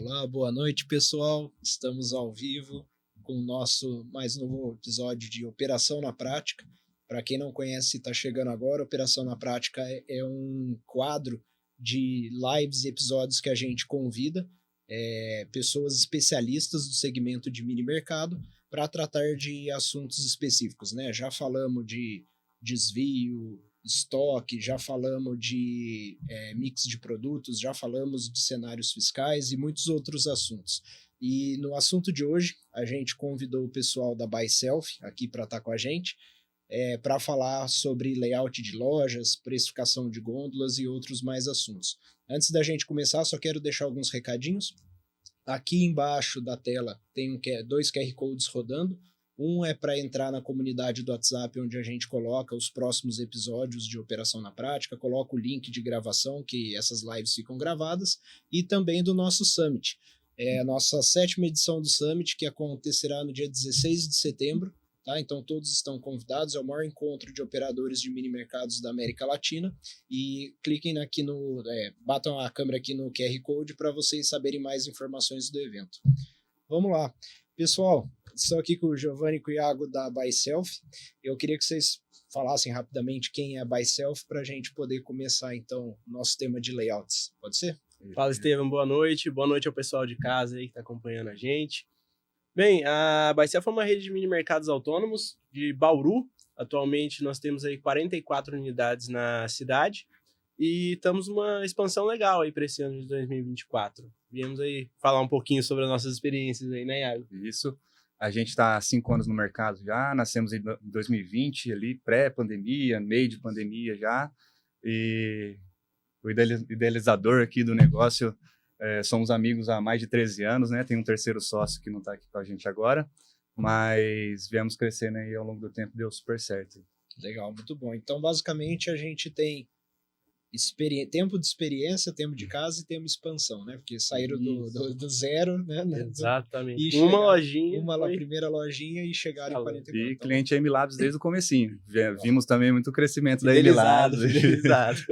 Olá, boa noite, pessoal. Estamos ao vivo com o nosso mais novo episódio de Operação na Prática. Para quem não conhece e está chegando agora, Operação na Prática é um quadro de lives e episódios que a gente convida pessoas especialistas do segmento de mini mercado para tratar de assuntos específicos, né? Já falamos de desvio, estoque, já falamos de mix de produtos, já falamos de cenários fiscais e muitos outros assuntos. E no assunto de hoje, a gente convidou o pessoal da BuySelf aqui para estar com a gente, para falar sobre layout de lojas, precificação de gôndolas e outros mais assuntos. Antes da gente começar, só quero deixar alguns recadinhos. Aqui embaixo da tela tem dois QR Codes rodando. Um é para entrar na comunidade do WhatsApp, onde a gente coloca os próximos episódios de Operação na Prática, coloca o link de gravação, que essas lives ficam gravadas, e também do nosso Summit. É a nossa 7ª edição do Summit, que acontecerá no dia 16 de setembro. Tá? Então todos estão convidados, é o maior encontro de operadores de mini mercados da América Latina. E cliquem aqui batam a câmera aqui no QR Code para vocês saberem mais informações do evento. Vamos lá. Pessoal, estou aqui com o Giovanni e com o Iago da BuySelf. Eu queria que vocês falassem rapidamente quem é a BuySelf para a gente poder começar, então, o nosso tema de layouts. Pode ser? Fala, Estevam. Boa noite. Boa noite ao pessoal de casa aí que está acompanhando a gente. Bem, a BuySelf é uma rede de mini mercados autônomos de Bauru. Atualmente nós temos aí 44 unidades na cidade e estamos numa expansão legal aí para esse ano de 2024. Viemos aí falar um pouquinho sobre as nossas experiências aí, né, Iago? Isso. A gente está há 5 anos no mercado já, nascemos em 2020, ali pré-pandemia, meio de pandemia já, e o idealizador aqui do negócio, somos amigos há mais de 13 anos, né? Tem um terceiro sócio que não está aqui com a gente agora, mas viemos crescendo aí ao longo do tempo, deu super certo. Legal, muito bom. Então, basicamente, a gente tem tempo de experiência, tempo de casa e tempo de expansão, né? Porque saíram do zero, né? Exatamente. Uma primeira lojinha e chegaram em 44. E cliente M Labs desde o comecinho. Vimos também muito crescimento da M Labs. Fidelizado.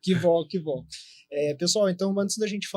Que bom. Pessoal, então antes da gente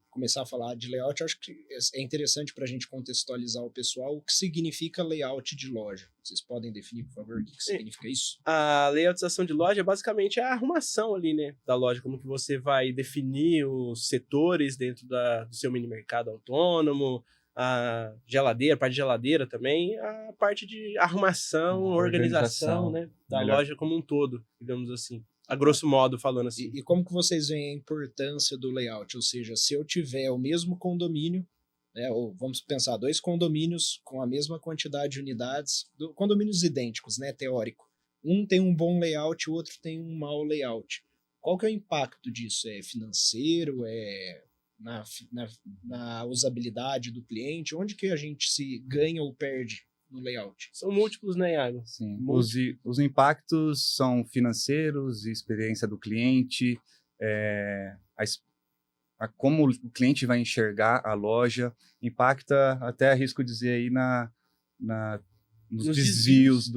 começar a falar de layout, eu acho que é interessante para a gente contextualizar o pessoal o que significa layout de loja. Vocês podem definir, por favor, o que significa isso? A layoutização de loja basicamente é a arrumação ali, né, da loja, como que você vai definir os setores dentro do seu mini mercado autônomo, a geladeira, a parte de geladeira também, a parte de arrumação, organização, né, da loja como um todo, digamos assim. A grosso modo, falando assim. E como que vocês veem a importância do layout? Ou seja, se eu tiver o mesmo condomínio, né, ou vamos pensar, 2 condomínios com a mesma quantidade de unidades, condomínios idênticos, né, teórico. Um tem um bom layout, o outro tem um mau layout. Qual que é o impacto disso? É financeiro? É na usabilidade do cliente? Onde que a gente se ganha ou perde no layout? São múltiplos, né, Iago? Sim. Os impactos são financeiros, experiência do cliente, como o cliente vai enxergar a loja, impacta, até arrisco dizer aí, nos desvios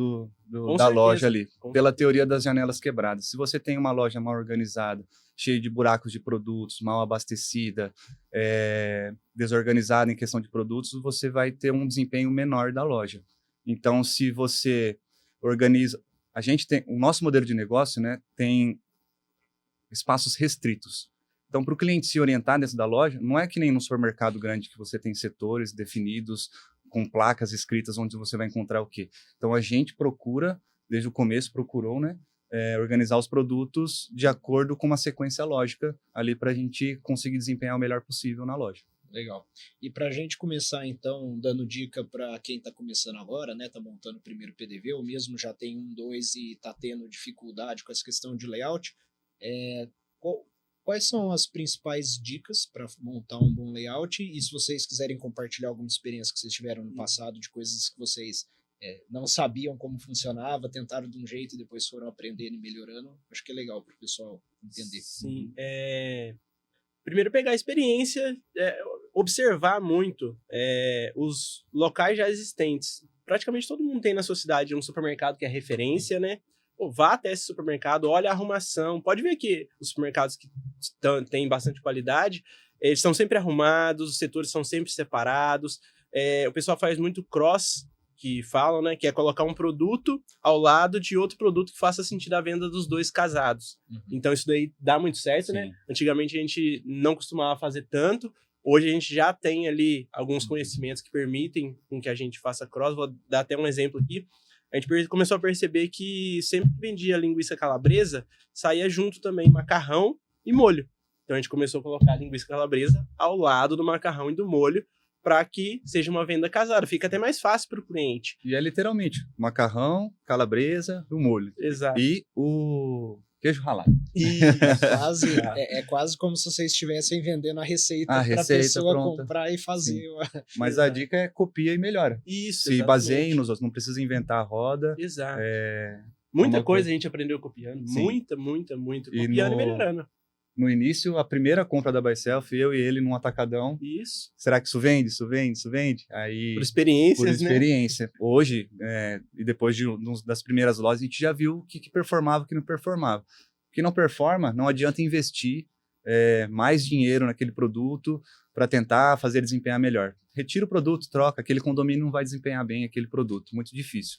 da loja ali, pela teoria das janelas quebradas. Se você tem uma loja mal organizada, cheia de buracos de produtos, mal abastecida, desorganizada em questão de produtos, você vai ter um desempenho menor da loja. Então, se você organiza... o nosso modelo de negócio, né, tem espaços restritos. Então, para o cliente se orientar dentro da loja, não é que nem no supermercado grande que você tem setores definidos, com placas escritas onde você vai encontrar o quê. Então, a gente desde o começo, procurou, né, organizar os produtos de acordo com uma sequência lógica ali para a gente conseguir desempenhar o melhor possível na loja. Legal. E para a gente começar, então, dando dica para quem está começando agora, né, está montando o primeiro PDV, ou mesmo já tem 1, 2 e está tendo dificuldade com essa questão de layout, quais são as principais dicas para montar um bom layout? E se vocês quiserem compartilhar alguma experiência que vocês tiveram no passado, de coisas que vocês não sabiam como funcionava, tentaram de um jeito e depois foram aprendendo e melhorando, acho que é legal para o pessoal entender. Sim, primeiro pegar a experiência, observar muito os locais já existentes. Praticamente todo mundo tem na sua cidade um supermercado que é referência, né? Vá até esse supermercado, olha a arrumação. Pode ver que os supermercados que têm bastante qualidade, Eles estão sempre arrumados, os setores são sempre separados. O pessoal faz muito cross, que falam, né? Que é colocar um produto ao lado de outro produto que faça sentido a venda dos dois casados. Então isso daí dá muito certo, Sim. né? Antigamente a gente não costumava fazer tanto. Hoje a gente já tem ali alguns conhecimentos que permitem com que a gente faça cross. Vou dar até um exemplo aqui. A gente começou a perceber que sempre que vendia linguiça calabresa, saía junto também macarrão e molho. Então a gente começou a colocar a linguiça calabresa ao lado do macarrão e do molho para que seja uma venda casada. Fica até mais fácil para o cliente. E é literalmente macarrão, calabresa e o molho. Exato. E o queijo ralado. É quase como se vocês estivessem vendendo a receita A para a receita pessoa pronta. comprar e fazer. Mas Exato. a dica é copia e melhora. Isso, Se exatamente. baseiem nos outros, não precisa inventar a roda. Exato. Uma Muita coisa a gente aprendeu copiando. Sim. Muita. E Copiando e melhorando. No início, a primeira compra da Byself, eu e ele num atacadão. Isso. Será que isso vende? Isso vende? Isso vende? Aí, Por experiências, por experiência. Hoje, e depois das primeiras lojas, a gente já viu o que performava e o que não performava. O que não performa, não adianta investir mais dinheiro naquele produto para tentar fazer ele desempenhar melhor. Retira o produto, troca. Aquele condomínio não vai desempenhar bem aquele produto. Muito difícil.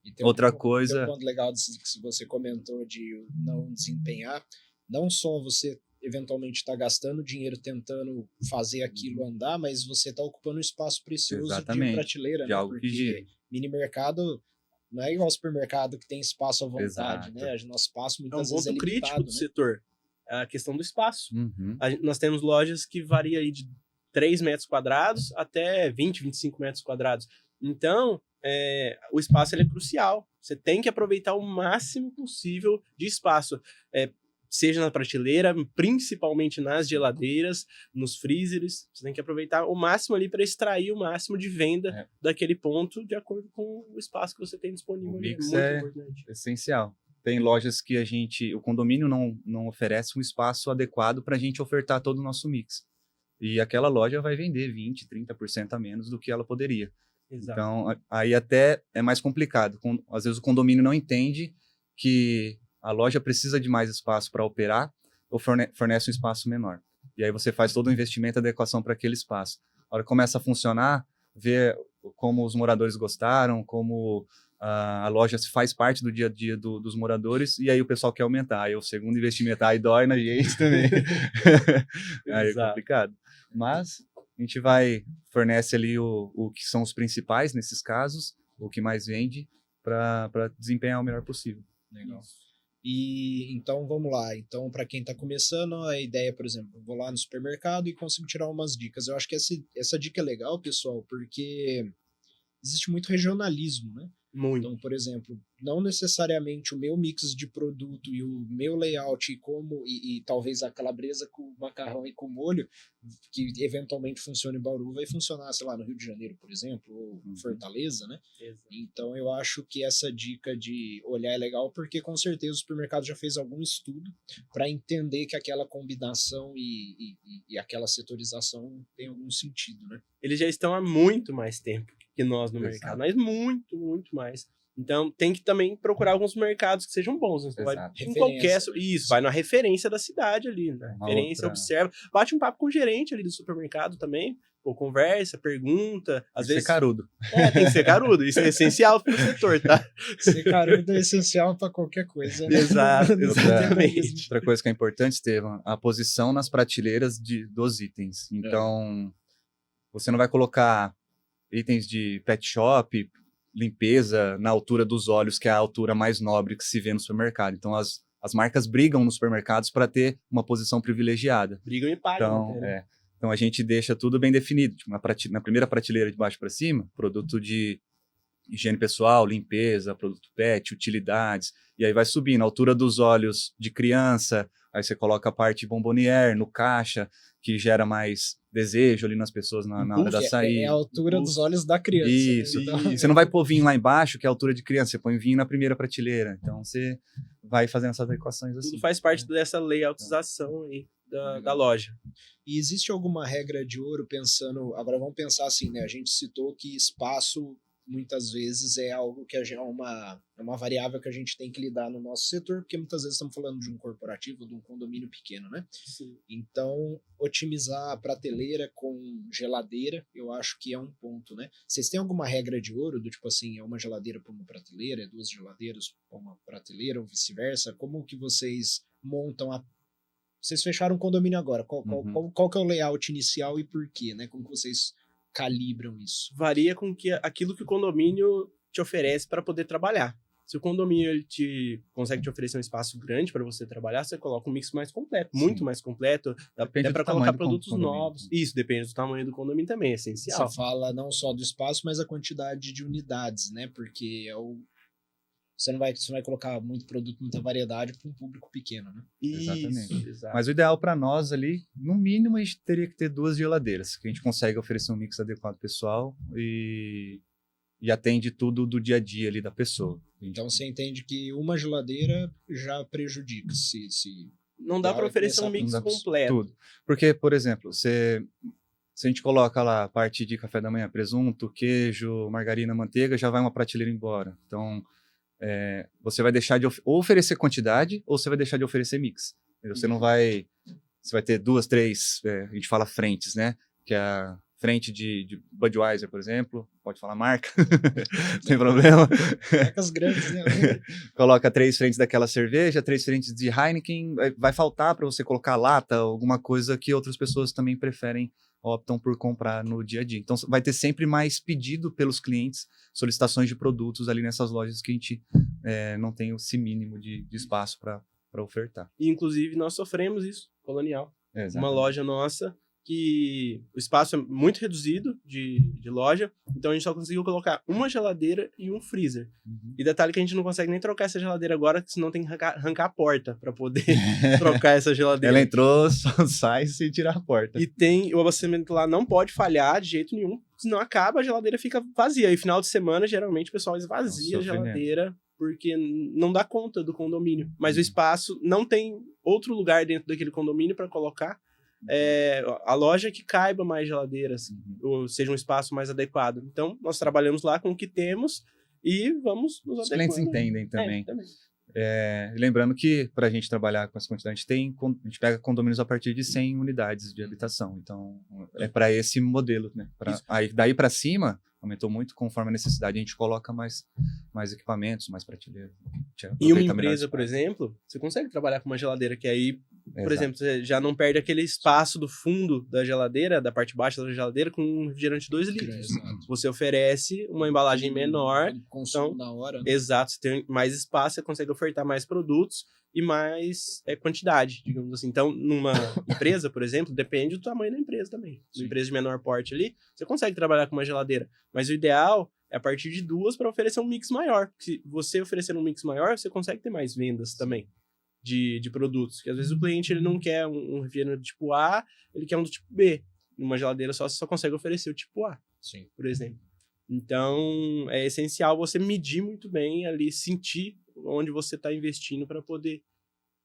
E tem Outra tem coisa... um ponto legal disso que você comentou de não desempenhar. Não só você eventualmente está gastando dinheiro tentando fazer aquilo andar, mas você está ocupando um espaço precioso Exatamente. de prateleira, De né? algo que Porque gira. mini mercado não é igual ao supermercado que tem espaço à vontade, Exato. né? Nosso espaço É um muitas vezes ponto é crítico limitado, do né? setor. É a questão do espaço. Uhum. Nós temos lojas que variam aí de 3 metros quadrados até 20, 25 metros quadrados. Então, o espaço ele é crucial. Você tem que aproveitar o máximo possível de espaço. Seja na prateleira, principalmente nas geladeiras, nos freezers. Você tem que aproveitar o máximo ali para extrair o máximo de venda daquele ponto de acordo com o espaço que você tem disponível. O ali. mix Muito é importante. essencial. Tem lojas que o condomínio não oferece um espaço adequado para a gente ofertar todo o nosso mix. E aquela loja vai vender 20%, 30% a menos do que ela poderia. Exato. Então, aí até é mais complicado. Às vezes o condomínio não entende que a loja precisa de mais espaço para operar ou fornece um espaço menor. E aí você faz todo o investimento e adequação para aquele espaço. A hora que começa a funcionar, vê como os moradores gostaram, como a loja faz parte do dia a dia dos moradores, e aí o pessoal quer aumentar. Aí o segundo investimento, aí dói na gente também. Aí é complicado. Mas a gente fornece ali o que são os principais nesses casos, o que mais vende, para desempenhar o melhor possível. Legal. E então vamos lá. Então, para quem está começando, a ideia, por exemplo, eu vou lá no supermercado e consigo tirar umas dicas. Eu acho que essa dica é legal, pessoal, porque existe muito regionalismo, né? Muito. Então, por exemplo, não necessariamente o meu mix de produto e o meu layout e talvez a calabresa com o macarrão e com o molho, que eventualmente funciona em Bauru, vai funcionar, sei lá, no Rio de Janeiro, por exemplo, ou em Fortaleza, né? Exato. Então, eu acho que essa dica de olhar é legal, porque com certeza o supermercado já fez algum estudo para entender que aquela combinação e aquela setorização tem algum sentido, né? Eles já estão há muito mais tempo que nós no Exato. mercado, mas muito, muito mais. Então, tem que também procurar alguns mercados que sejam bons. Né? Você vai Exato. em qualquer... Isso, vai na referência da cidade ali, né? Referência, observa. Bate um papo com o gerente ali do supermercado também. Pô, conversa, pergunta. Às vezes... Ser carudo. Tem que ser carudo. Isso é essencial pro setor, tá? Ser carudo é essencial para qualquer coisa, né? Exato, exatamente. Outra coisa que é importante, Estevam, a posição nas prateleiras dos itens. Então, você não vai colocar itens de pet shop, limpeza na altura dos olhos, que é a altura mais nobre que se vê no supermercado. Então, as marcas brigam nos supermercados para ter uma posição privilegiada. Brigam e pagam. Então, a gente deixa tudo bem definido. Tipo, na primeira prateleira de baixo para cima, produto de higiene pessoal, limpeza, produto pet, utilidades. E aí vai subindo. A altura dos olhos de criança, aí você coloca a parte bombonière no caixa, que gera mais desejo ali nas pessoas na hora da saída. É a altura dos olhos da criança. Isso. Né? Então... Você não vai pôr vinho lá embaixo, que é a altura de criança. Você põe vinho na primeira prateleira. Então, você vai fazendo essas adequações assim. Tudo faz parte dessa layoutização aí da loja. E existe alguma regra de ouro pensando... Agora vamos pensar assim, né? A gente citou que espaço muitas vezes é algo que é uma variável que a gente tem que lidar no nosso setor, porque muitas vezes estamos falando de um corporativo, de um condomínio pequeno, né? Sim. Então, otimizar a prateleira com geladeira, eu acho que é um ponto, né? Vocês têm alguma regra de ouro, do tipo assim, é uma geladeira para uma prateleira, é duas geladeiras para uma prateleira, ou vice-versa? Como que vocês montam a... Vocês fecharam um condomínio agora, qual que é o layout inicial e por quê, né? Como que vocês calibram isso? Varia com aquilo que o condomínio te oferece para poder trabalhar. Se o condomínio ele consegue te oferecer um espaço grande para você trabalhar, você coloca um mix mais completo, muito mais completo, dá até para colocar produtos novos. Isso, depende do tamanho do condomínio também, é essencial. Você fala não só do espaço, mas a quantidade de unidades, né? Porque você não vai colocar muito produto, muita variedade para um público pequeno, né? Exatamente. Exato. Mas o ideal para nós ali, no mínimo, a gente teria que ter 2 geladeiras, que a gente consegue oferecer um mix adequado pessoal e atende tudo do dia a dia ali da pessoa. Então você entende que uma geladeira já prejudica se não dá para oferecer um mix completo. Tudo. Porque, por exemplo, se a gente coloca lá a parte de café da manhã, presunto, queijo, margarina, manteiga, já vai uma prateleira embora. Então, você vai deixar de ou oferecer quantidade ou você vai deixar de oferecer mix. Você não vai... Você vai ter 2, 3, a gente fala frentes, né? Que é a frente de Budweiser, por exemplo. Pode falar marca, sem problema. Marcas grandes, né? Coloca 3 frentes daquela cerveja, 3 frentes de Heineken. Vai faltar para você colocar lata, alguma coisa que outras pessoas também optam por comprar no dia a dia. Então, vai ter sempre mais pedido pelos clientes, solicitações de produtos ali nessas lojas que a gente não tem esse mínimo de espaço para ofertar. E, inclusive, nós sofremos isso, Colonial. Exatamente. Uma loja nossa que o espaço é muito reduzido de loja, então a gente só conseguiu colocar uma geladeira e um freezer. E detalhe que a gente não consegue nem trocar essa geladeira agora, senão tem que arrancar a porta para poder trocar essa geladeira. Ela entrou, só sai sem tirar a porta. E tem o abastecimento lá, não pode falhar de jeito nenhum, senão acaba, a geladeira fica vazia. E final de semana, geralmente, o pessoal esvazia a geladeira, porque não dá conta do condomínio. Mas o espaço não tem outro lugar dentro daquele condomínio para colocar. A loja que caiba mais geladeiras, ou seja, um espaço mais adequado. Então, nós trabalhamos lá com o que temos e vamos nos adequando. Os clientes entendem também. Também. Lembrando que, para a gente trabalhar com essa quantidade, a gente pega condomínios a partir de 100 unidades de habitação. Então, é para esse modelo, né? Aí, daí para cima, aumentou muito conforme a necessidade. A gente coloca mais equipamentos, mais prateleiras. Em uma empresa, por exemplo, você consegue trabalhar com uma geladeira que aí, por exemplo, você já não perde aquele espaço do fundo da geladeira, da parte baixa da geladeira, com um refrigerante 2 litros. Você oferece uma embalagem menor. Consumo na hora. Né? Exato, você tem mais espaço, você consegue ofertar mais produtos e mais quantidade, digamos assim. Então, numa empresa, por exemplo, depende do tamanho da empresa também. Uma empresa de menor porte ali, você consegue trabalhar com uma geladeira. Mas o ideal é a partir de 2 para oferecer um mix maior. Se você oferecer um mix maior, você consegue ter mais vendas também de produtos. Porque às vezes o cliente ele não quer um refrigerante do tipo A, ele quer um do tipo B. Numa geladeira só, você só consegue oferecer o tipo A, por exemplo. Então, é essencial você medir muito bem ali, sentir onde você está investindo para poder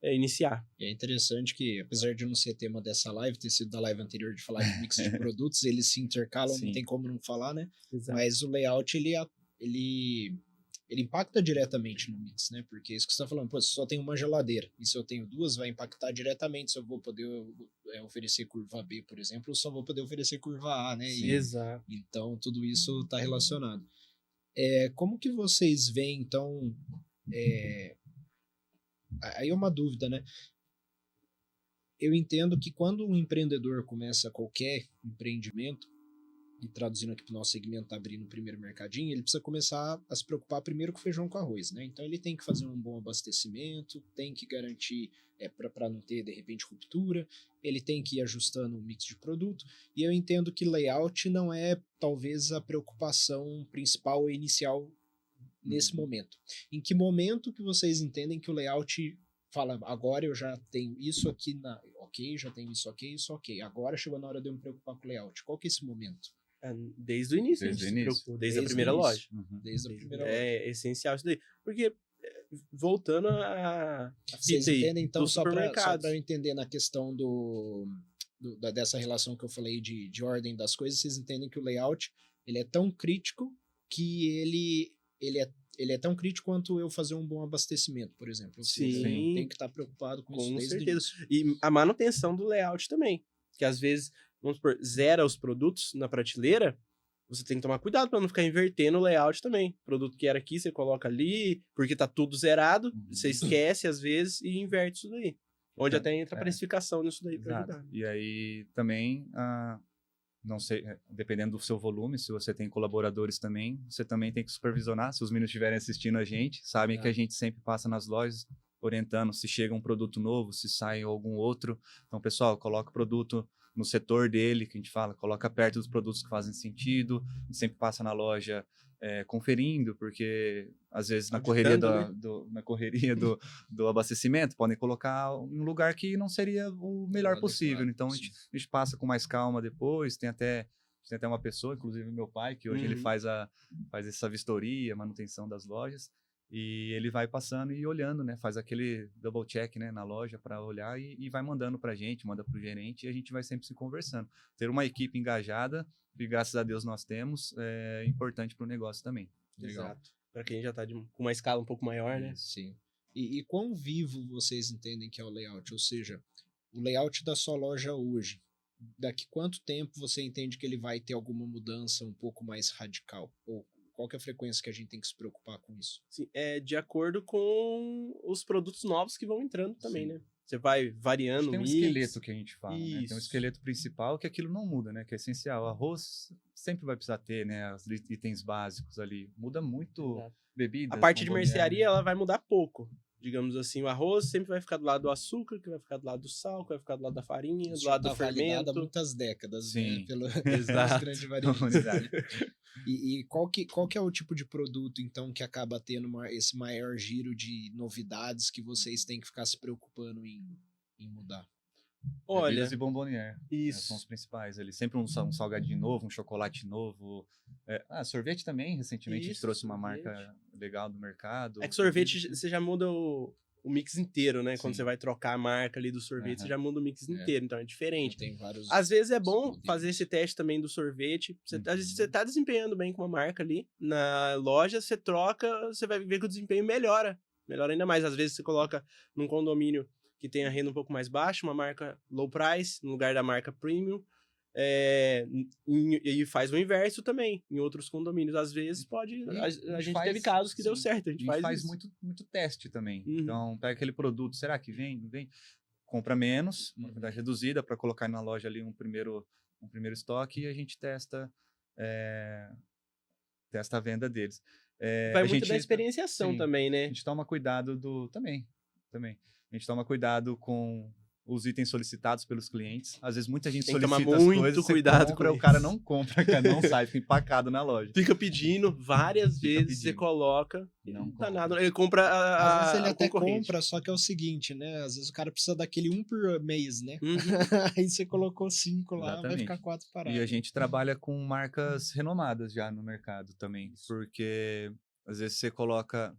iniciar. E é interessante que, apesar de não ser tema dessa live, ter sido da live anterior de falar de mix de produtos, eles se intercalam, não tem como não falar, né? Exato. Mas o layout, ele impacta diretamente no mix, né? Porque isso que você está falando, se só tem uma geladeira, e se eu tenho 2, vai impactar diretamente se eu vou poder oferecer curva B, por exemplo, ou só vou poder oferecer curva A, né? Exato. Então, tudo isso está relacionado. Como que vocês veem, então... Aí é uma dúvida, né? Eu entendo que quando um empreendedor começa qualquer empreendimento, e traduzindo aqui para o nosso segmento, tá abrindo o primeiro mercadinho, ele precisa começar a se preocupar primeiro com feijão com arroz, né? Então ele tem que fazer um bom abastecimento, tem que garantir para não ter, de repente, ruptura, ele tem que ir ajustando o mix de produto, e eu entendo que layout não é, talvez, a preocupação principal ou inicial nesse momento. Em que momento que vocês entendem que o layout fala, agora eu já tenho isso aqui, ok, já tenho isso ok, agora chegou na hora de eu me preocupar com o layout. Qual que é esse momento? Desde o início. Desde a primeira loja. Desde a primeira loja. É essencial isso daí. Porque, voltando a vocês entendem, então, só supermercado. para eu entender na questão dessa relação que eu falei de ordem das coisas, vocês entendem que o layout ele é tão crítico que ele é tão crítico quanto eu fazer um bom abastecimento, por exemplo. Ou seja, Sim. tem que estar preocupado com isso Com desde o certeza. início. E a manutenção do layout também. Que às vezes, vamos supor, zera os produtos na prateleira, você tem que tomar cuidado para não ficar invertendo o layout também. O produto que era aqui, você coloca ali, porque tá tudo zerado, você esquece às vezes e inverte isso daí. Onde até entra a precificação nisso daí para Exato. ajudar. E aí também, não sei, dependendo do seu volume, se você tem colaboradores também, você também tem que supervisionar. Se os meninos estiverem assistindo a gente, sabem que a gente sempre passa nas lojas orientando se chega um produto novo, se sai algum outro. Então, pessoal, coloca o produto no setor dele, que a gente fala, coloca perto dos produtos que fazem sentido. A gente sempre passa na loja conferindo, porque às vezes na correria, do abastecimento podem colocar um lugar que não seria o melhor possível. Então a gente passa com mais calma depois. Tem até uma pessoa, inclusive meu pai, que hoje ele faz essa vistoria, manutenção das lojas. E ele vai passando e olhando, né? Faz aquele double check, né, na loja para olhar e vai mandando para a gente, manda para o gerente e a gente vai sempre se conversando. Ter uma equipe engajada, e graças a Deus nós temos, é importante para o negócio também. Exato. Para quem já está com uma escala um pouco maior, né? Sim. E quão vivo vocês entendem que é o layout? Ou seja, o layout da sua loja hoje, daqui quanto tempo você entende que ele vai ter alguma mudança um pouco mais radical? Ou qual que é a frequência que a gente tem que se preocupar com isso? Sim, de acordo com os produtos novos que vão entrando também, né? Você vai variando o tem um mix. esqueleto que a gente fala, né? Tem um esqueleto principal que aquilo não muda, né? Que é essencial. O arroz sempre vai precisar ter, né? Os itens básicos ali. Muda muito. Exato. Bebidas. A parte de mercearia, ela vai mudar pouco. Digamos assim, o arroz sempre vai ficar do lado do açúcar, que vai ficar do lado do sal, que vai ficar do lado da farinha, do lado do fermento. Há muitas décadas, sim, né? Pelas grandes variedades. E qual que é o tipo de produto, então, que acaba tendo esse maior giro de novidades que vocês têm que ficar se preocupando em mudar? Olha, bebidas e bombonier. Isso. São os principais ali. Sempre um salgadinho novo, um chocolate novo. Sorvete também, recentemente a gente trouxe uma marca legal do mercado. É que sorvete, você já muda o mix inteiro, né? Sim. Quando você vai trocar a marca ali do sorvete, você já muda o mix inteiro, então é diferente. Tem vários. Às vezes é bom fazer esse teste também do sorvete. Às vezes você tá desempenhando bem com uma marca ali na loja, você troca, você vai ver que o desempenho melhora. Melhora ainda mais. Às vezes você coloca num condomínio que tem a renda um pouco mais baixa, uma marca low price, no lugar da marca premium. E faz o inverso também em outros condomínios. Às vezes pode. A gente teve casos que deu certo. A gente faz muito teste também. Então, pega aquele produto, será que vem? Não vem? Compra menos, uma quantidade reduzida, para colocar na loja ali um primeiro estoque e a gente testa a venda deles. Vai muito da experienciação também, né? A gente toma cuidado também. A gente toma cuidado com os itens solicitados pelos clientes. Às vezes muita gente solicita as coisas, cuidado compra, o cara não compra, não sai, fica empacado na loja. Fica pedindo várias vezes, você coloca, não tá nada. Ele compra às vezes ele até compra, só que é o seguinte, né? Às vezes o cara precisa daquele 1 por mês, né? Aí você colocou 5 lá, exatamente. Vai ficar 4 parados. E a gente trabalha com marcas renomadas já no mercado também, porque às vezes você coloca...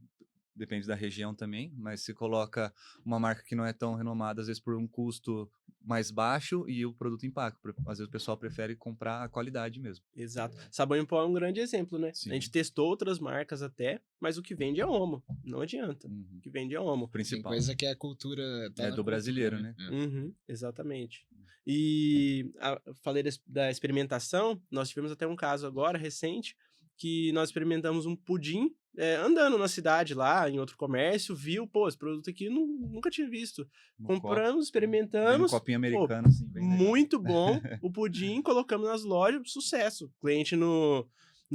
Depende da região também, mas se coloca uma marca que não é tão renomada, às vezes por um custo mais baixo e o produto impacta. Às vezes o pessoal prefere comprar a qualidade mesmo. Exato. Sabão em pó é um grande exemplo, né? Sim. A gente testou outras marcas até, mas o que vende é Omo. Não adianta. O que vende é Omo. Principal. Tem coisa que é a cultura... do brasileiro, né? Exatamente. E falei da experimentação, nós tivemos até um caso agora, recente, que nós experimentamos um pudim andando na cidade lá, em outro comércio, viu, esse produto aqui eu nunca tinha visto. Compramos, experimentamos. Um copinho americano, assim, bem legal. Muito bom. O pudim, colocamos nas lojas, sucesso. Cliente no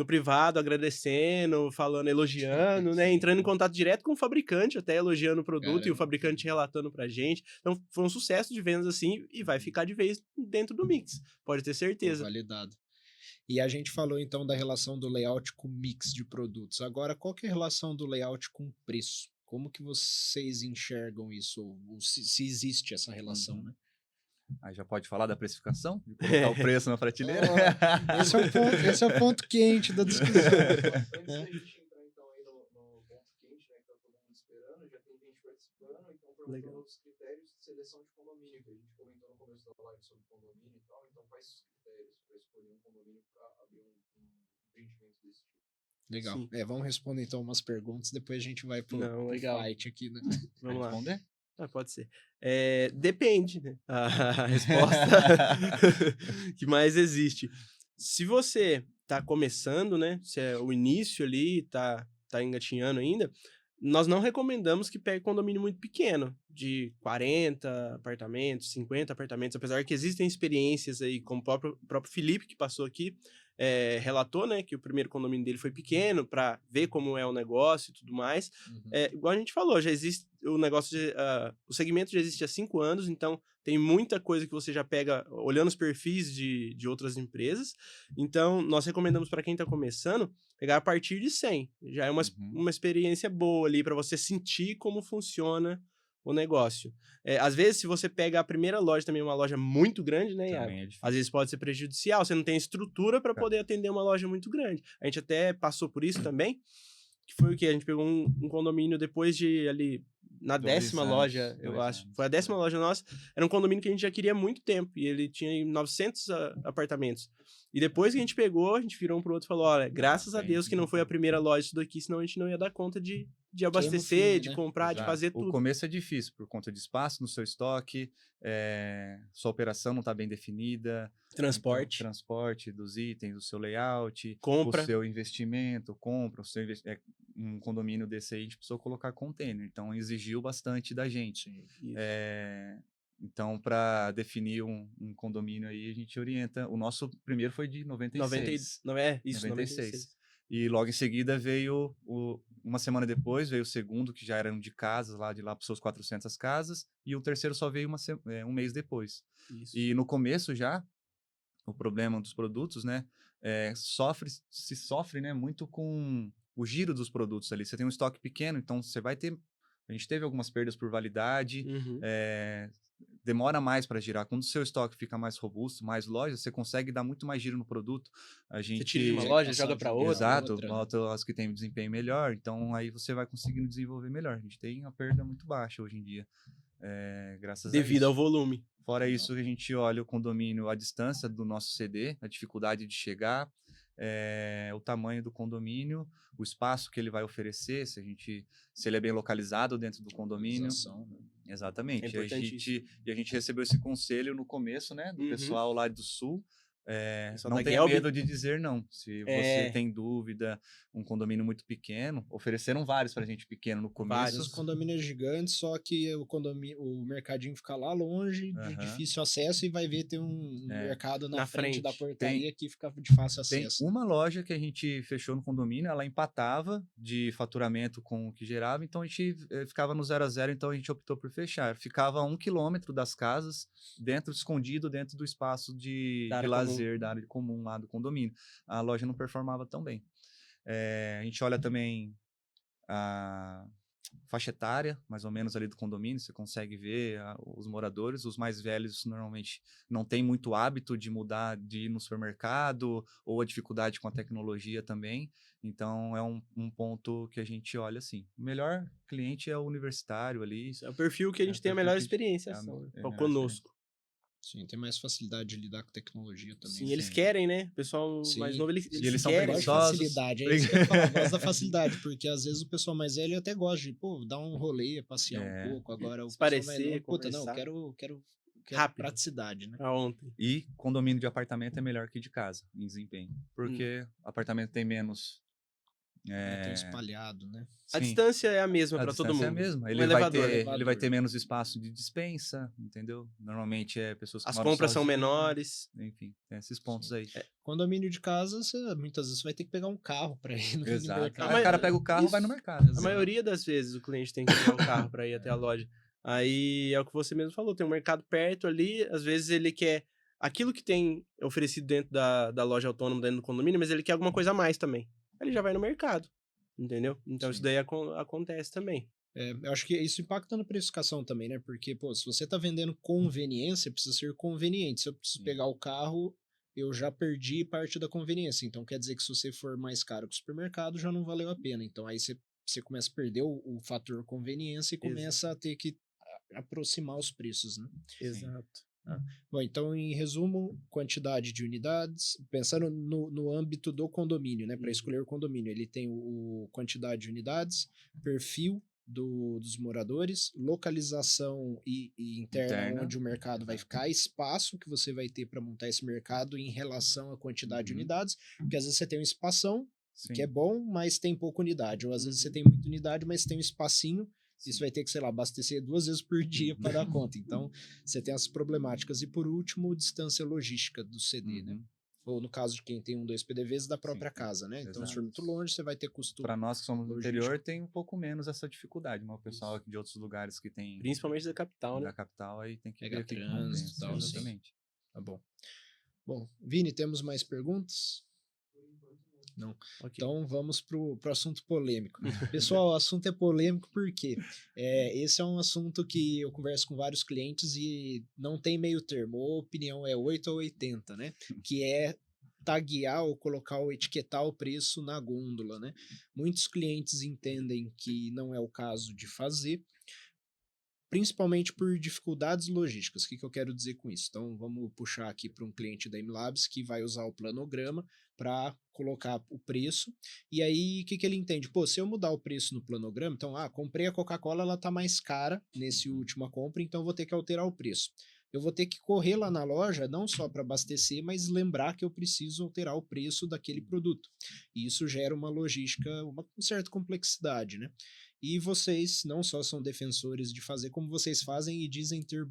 privado, agradecendo, falando, elogiando, né? Entrando em contato direto com o fabricante, até elogiando o produto, e o fabricante relatando pra gente. Então, foi um sucesso de vendas assim, e vai ficar de vez dentro do mix. Pode ter certeza. Validado. E a gente falou então da relação do layout com mix de produtos. Agora, qual que é a relação do layout com preço? Como que vocês enxergam isso? Ou se existe essa relação, né? Aí já pode falar da precificação? De colocar o preço na prateleira? Esse é o ponto quente da discussão. Antes da gente entrar então aí no ponto quente, né, que tá todo mundo esperando, já tem gente participando, então perguntando os critérios de seleção de condomínio, que a gente comentou no começo da live sobre condomínio e tal, então quais os critérios para escolher um condomínio para abrir um empreendimento desse tipo? Legal. Sim. Vamos responder então umas perguntas, depois a gente vai pro Legal. fight aqui, né? Vamos lá. Responder? Pode ser. Depende, né? A resposta que mais existe. Se você tá começando, né? Se é o início ali, tá engatinhando ainda, nós não recomendamos que pegue condomínio muito pequeno, de 40 apartamentos, 50 apartamentos, apesar que existem experiências aí, como o próprio Felipe, que passou aqui, relatou, né, que o primeiro condomínio dele foi pequeno, para ver como é o negócio e tudo mais. Uhum. Igual a gente falou, já existe o negócio, o segmento já existe há 5 anos, então tem muita coisa que você já pega olhando os perfis de outras empresas. Então, nós recomendamos para quem está começando pegar a partir de 100. Já é uma experiência boa ali para você sentir como funciona o negócio. Às vezes, se você pega a primeira loja também, uma loja muito grande, né, Iago? Também é difícil. Às vezes pode ser prejudicial, você não tem estrutura para poder atender uma loja muito grande. A gente até passou por isso também, que foi o quê? A gente pegou um condomínio depois de ali, na 10ª anos, loja, eu 2 acho. anos. Foi a 10ª loja nossa. Era um condomínio que a gente já queria há muito tempo, e ele tinha 900 apartamentos. E depois que a gente pegou, a gente virou um pro outro e falou, olha, graças a bem, Deus que não foi a primeira loja disso daqui, senão a gente não ia dar conta de abastecer, filme, de né? comprar, de Exato. fazer O tudo. começo é difícil por conta de espaço no seu estoque, sua operação não está bem definida. Transporte. Então, transporte dos itens, o seu layout, Compra. o seu investimento, compra, um condomínio desse aí, a gente precisou colocar container, então exigiu bastante da gente. Isso. Então, para definir um condomínio aí, a gente orienta. O nosso primeiro foi de 96. 96. E logo em seguida veio, uma semana depois, veio o segundo, que já eram de casas, lá para suas 400 casas, e o terceiro só veio um mês depois. Isso. E no começo já, o problema dos produtos, né, se sofre, né, muito com o giro dos produtos ali. Você tem um estoque pequeno, então você vai ter... A gente teve algumas perdas por validade, Uhum. demora mais para girar. Quando o seu estoque fica mais robusto, mais lojas, você consegue dar muito mais giro no produto. Você tira de uma loja, joga para outra. Exato, bota as que tem desempenho melhor, então aí você vai conseguindo desenvolver melhor. A gente tem uma perda muito baixa hoje em dia, graças a isso. Devido ao volume. Fora isso, a gente olha o condomínio à distância do nosso CD, a dificuldade de chegar, o tamanho do condomínio, o espaço que ele vai oferecer, se ele é bem localizado dentro do condomínio. Né? Exatamente. É importantíssimo. E a gente recebeu esse conselho no começo, né, do pessoal lá do Sul. Pessoal Não da tenha Gelb. medo de dizer não. Se você tem dúvida, um condomínio muito pequeno, ofereceram vários pra gente pequeno no começo. Os condomínios gigantes, só que o mercadinho fica lá longe, de difícil acesso, e vai ver tem um mercado na frente da portaria que fica de fácil acesso. Tem uma loja que a gente fechou no condomínio, ela empatava de faturamento com o que gerava, então a gente ficava no 0 a 0, então a gente optou por fechar. Ficava a 1 quilômetro das casas, escondido dentro do espaço de lazer, da área comum lá do condomínio. A loja não performava tão bem. A gente olha também a faixa etária, mais ou menos ali do condomínio, você consegue ver os moradores. Os mais velhos normalmente não têm muito hábito de mudar, de ir no supermercado, ou a dificuldade com a tecnologia também. Então é um ponto que a gente olha assim. O melhor cliente é o universitário ali. É o perfil que a gente tem a melhor experiência conosco. Sim, tem mais facilidade de lidar com tecnologia também. Sim, eles querem, né? O pessoal mais novo, eles são querem. preguiçosos. Facilidade, é isso que eu falo, gosto da facilidade, porque às vezes o pessoal mais velho até gosta de, dar um rolê, passear um pouco. Agora o pessoal parecer, não, quero rápido. Praticidade, né? Ontem. E condomínio de apartamento é melhor que de casa, em desempenho. Porque apartamento tem menos... Tem espalhado, né? A distância é a mesma para todo mundo. É a mesma. Ele vai ter menos espaço de dispensa, entendeu? Normalmente pessoas que As moram compras são sozinhas. menores. Enfim, tem esses pontos aí. Condomínio de casa, você muitas vezes vai ter que pegar um carro para ir no mercado. O cara pega o carro e vai no mercado. A maioria das vezes o cliente tem que pegar o carro para ir até a loja. Aí é o que você mesmo falou, tem um mercado perto ali, às vezes ele quer aquilo que tem oferecido dentro da loja autônoma, dentro do condomínio, mas ele quer alguma coisa a mais também. Ele já vai no mercado, entendeu? Então isso daí acontece também. Eu acho que isso impacta na precificação também, né? Porque, se você tá vendendo conveniência, precisa ser conveniente. Se eu preciso pegar o carro, eu já perdi parte da conveniência. Então quer dizer que se você for mais caro que o supermercado, já não valeu a pena. Então aí você começa a perder o fator conveniência e começa a ter que aproximar os preços, né? Exato. Bom, então, em resumo, quantidade de unidades, pensando no âmbito do condomínio, né? Para escolher o condomínio, ele tem o quantidade de unidades, perfil dos moradores, localização e interna, onde o mercado vai ficar, espaço que você vai ter para montar esse mercado em relação à quantidade de unidades, porque às vezes você tem um espação, Sim. que é bom, mas tem pouca unidade, ou às vezes você tem muita unidade, mas tem um espacinho. Isso vai ter que, sei lá, abastecer 2 vezes por dia para dar conta. Então, você tem essas problemáticas. E, por último, distância logística do CD, né? Ou, no caso de quem tem 2 PDVs, da própria casa, né? Então, se for muito longe, você vai ter custo. Para nós que somos do logístico. interior, tem um pouco menos essa dificuldade. Mas o pessoal aqui de outros lugares que tem Principalmente da capital, né? da capital, aí tem que Pega ver o que trânsito compensa. e tal, sim. Exatamente. Tá bom. Bom, Vini, temos mais perguntas? Não. Ok. Então vamos pro assunto polêmico. Pessoal, o assunto é polêmico porque esse é um assunto que eu converso com vários clientes e não tem meio termo. Ou a opinião é 8 ou 80, né? Que é taguear ou colocar ou etiquetar o preço na gôndola, né? Muitos clientes entendem que não é o caso de fazer, principalmente por dificuldades logísticas. O que eu quero dizer com isso? Então, vamos puxar aqui para um cliente da MLabs que vai usar o planograma para colocar o preço. E aí, o que ele entende? Pô, se eu mudar o preço no planograma, então, comprei a Coca-Cola, ela tá mais cara nesse última compra, então eu vou ter que alterar o preço. Eu vou ter que correr lá na loja, não só para abastecer, mas lembrar que eu preciso alterar o preço daquele produto. E isso gera uma logística, uma certa complexidade, né? E vocês não só são defensores de fazer como vocês fazem e dizem ter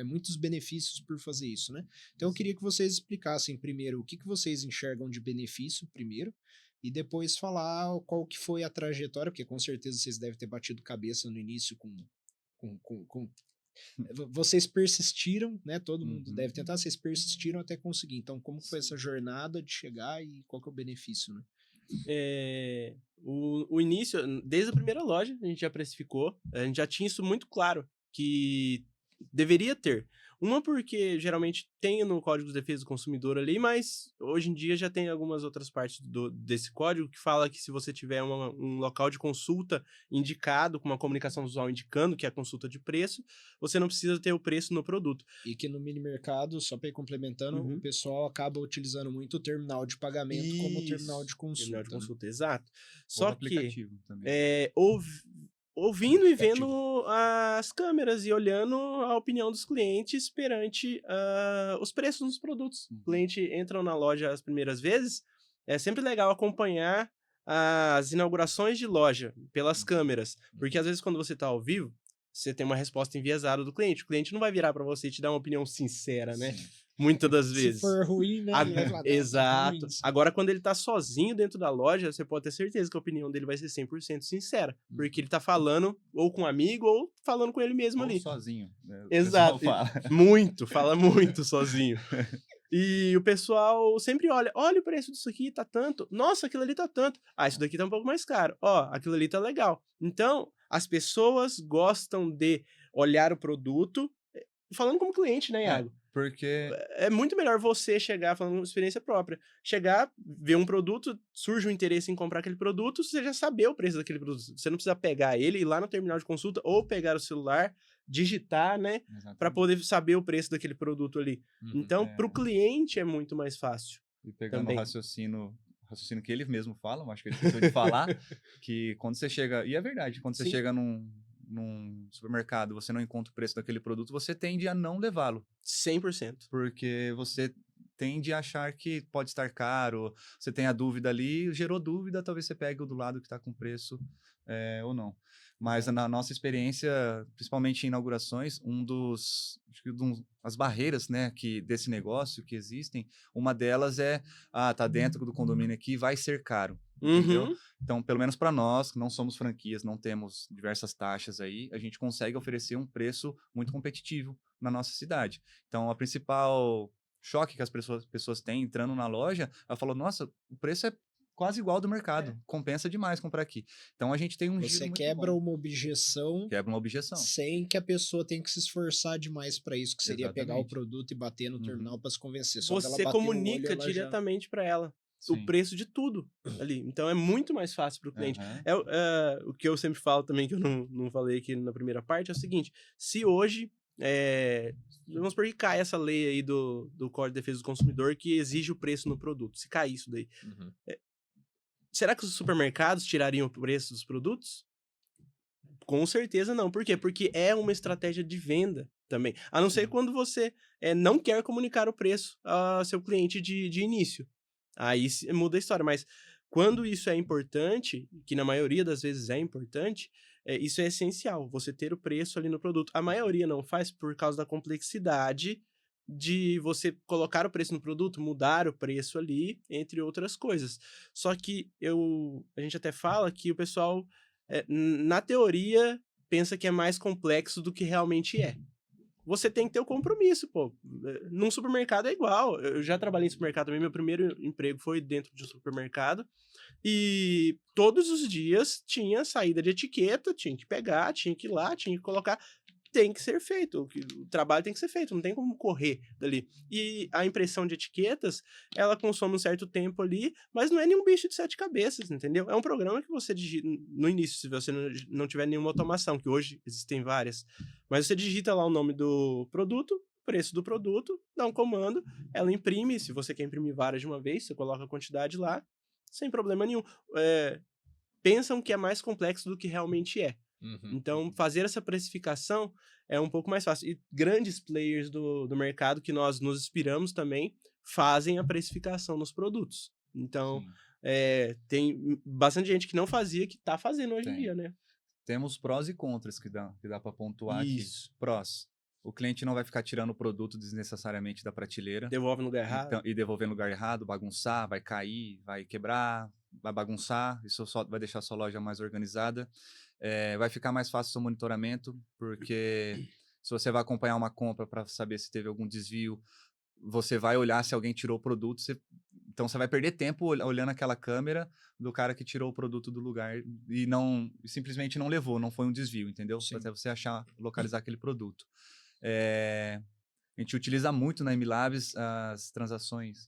muitos benefícios por fazer isso, né? Então eu queria que vocês explicassem primeiro o que vocês enxergam de benefício primeiro e depois falar qual que foi a trajetória, porque com certeza vocês devem ter batido cabeça no início com vocês persistiram, né? Todo mundo deve tentar, vocês persistiram até conseguir. Então, como foi essa jornada de chegar e qual que é o benefício, né? O início, desde a primeira loja, a gente já precificou, a gente já tinha isso muito claro, que deveria ter. Uma porque geralmente tem no Código de Defesa do Consumidor ali, mas hoje em dia já tem algumas outras partes desse código que fala que se você tiver um local de consulta indicado, com uma comunicação visual indicando que é a consulta de preço, você não precisa ter o preço no produto. E que no mini mercado, só para ir complementando, o pessoal acaba utilizando muito o terminal de pagamento como terminal de consulta. Terminal de consulta, exato. Só que ouvindo e vendo as câmeras e olhando a opinião dos clientes perante os preços dos produtos. O cliente entra na loja as primeiras vezes, é sempre legal acompanhar as inaugurações de loja pelas câmeras, porque às vezes quando você está ao vivo, você tem uma resposta enviesada do cliente. O cliente não vai virar para você e te dar uma opinião sincera, né? Muitas das vezes. Se for ruim, né? Ele vai falar, Exato. ruim. Agora, quando ele tá sozinho dentro da loja, você pode ter certeza que a opinião dele vai ser 100% sincera. Porque ele tá falando ou com um amigo ou falando com ele mesmo ali. Sozinho. Né? Exato. Fala muito sozinho. E o pessoal sempre olha o preço disso aqui tá tanto. Nossa, aquilo ali tá tanto. Isso daqui tá um pouco mais caro. Aquilo ali tá legal. Então, as pessoas gostam de olhar o produto, falando como cliente, né, Iago? Porque É muito melhor você chegar falando uma experiência própria. Chegar, ver um produto, surge um interesse em comprar aquele produto, você já saber o preço daquele produto. Você não precisa pegar ele, ir lá no terminal de consulta ou pegar o celular, digitar, né? Para poder saber o preço daquele produto ali. Então, para o cliente é muito mais fácil. E pegando o raciocínio que ele mesmo fala, eu acho que ele esqueceu de falar, que quando você chega... E é verdade, quando você chega num supermercado, você não encontra o preço daquele produto, você tende a não levá-lo. 100%. Porque você tende a achar que pode estar caro, você tem a dúvida ali, gerou dúvida, talvez você pegue o do lado que está com preço ou não. Mas na nossa experiência, principalmente em inaugurações, as barreiras, né, desse negócio que existem, uma delas é, tá dentro do condomínio aqui, vai ser caro. Entendeu? Então, pelo menos para nós, que não somos franquias, não temos diversas taxas aí, a gente consegue oferecer um preço muito competitivo na nossa cidade. Então, a principal choque que as pessoas têm entrando na loja, ela falou, nossa, o preço é quase igual ao do mercado, compensa demais comprar aqui. Então, a gente tem um giro muito quebra bom. uma objeção. Quebra uma objeção. Sem que a pessoa tenha que se esforçar demais para isso, que seria Exatamente. pegar o produto e bater no terminal para se convencer. Só você comunica diretamente para ela. O preço de tudo ali. Então, é muito mais fácil para o cliente. O que eu sempre falo também, que eu não falei aqui na primeira parte, é o seguinte. Se hoje vamos supor que cai essa lei aí do Código de Defesa do Consumidor que exige o preço no produto. Se cair isso daí. Será que os supermercados tirariam o preço dos produtos? Com certeza não. Por quê? Porque é uma estratégia de venda também. A não ser quando você não quer comunicar o preço ao seu cliente de início. Aí muda a história. Mas quando isso é importante, que na maioria das vezes é importante, isso é essencial. Você ter o preço ali no produto. A maioria não faz por causa da complexidade de você colocar o preço no produto, mudar o preço ali, entre outras coisas. Só que a gente até fala que o pessoal, na teoria, pensa que é mais complexo do que realmente é. Você tem que ter o compromisso, pô. Num supermercado é igual. Eu já trabalhei em supermercado também, meu primeiro emprego foi dentro de um supermercado. E todos os dias tinha saída de etiqueta, tinha que pegar, tinha que ir lá, tinha que colocar. Tem que ser feito, o trabalho tem que ser feito, não tem como correr dali. E a impressão de etiquetas, ela consome um certo tempo ali, mas não é nenhum bicho de 7 cabeças, entendeu? É um programa que você digita, no início, se você não tiver nenhuma automação, que hoje existem várias, mas você digita lá o nome do produto, preço do produto, dá um comando, ela imprime, se você quer imprimir várias de uma vez, você coloca a quantidade lá, sem problema nenhum. Pensam que é mais complexo do que realmente é. Então, fazer essa precificação é um pouco mais fácil. E grandes players do mercado, que nós nos inspiramos também, fazem a precificação nos produtos. Então, tem bastante gente que não fazia, que está fazendo hoje em dia, né? Temos prós e contras que dá para pontuar Isso. aqui. Prós. O cliente não vai ficar tirando o produto desnecessariamente da prateleira. Devolve no lugar errado. Então, e devolver no lugar errado, bagunçar, vai cair, vai quebrar, vai bagunçar. Isso só vai deixar a sua loja mais organizada. Vai ficar mais fácil o seu monitoramento, porque se você vai acompanhar uma compra para saber se teve algum desvio, você vai olhar se alguém tirou o produto. Então, você vai perder tempo olhando aquela câmera do cara que tirou o produto do lugar e simplesmente não levou, não foi um desvio, entendeu? Até você localizar aquele produto. A gente utiliza muito na MLabs as transações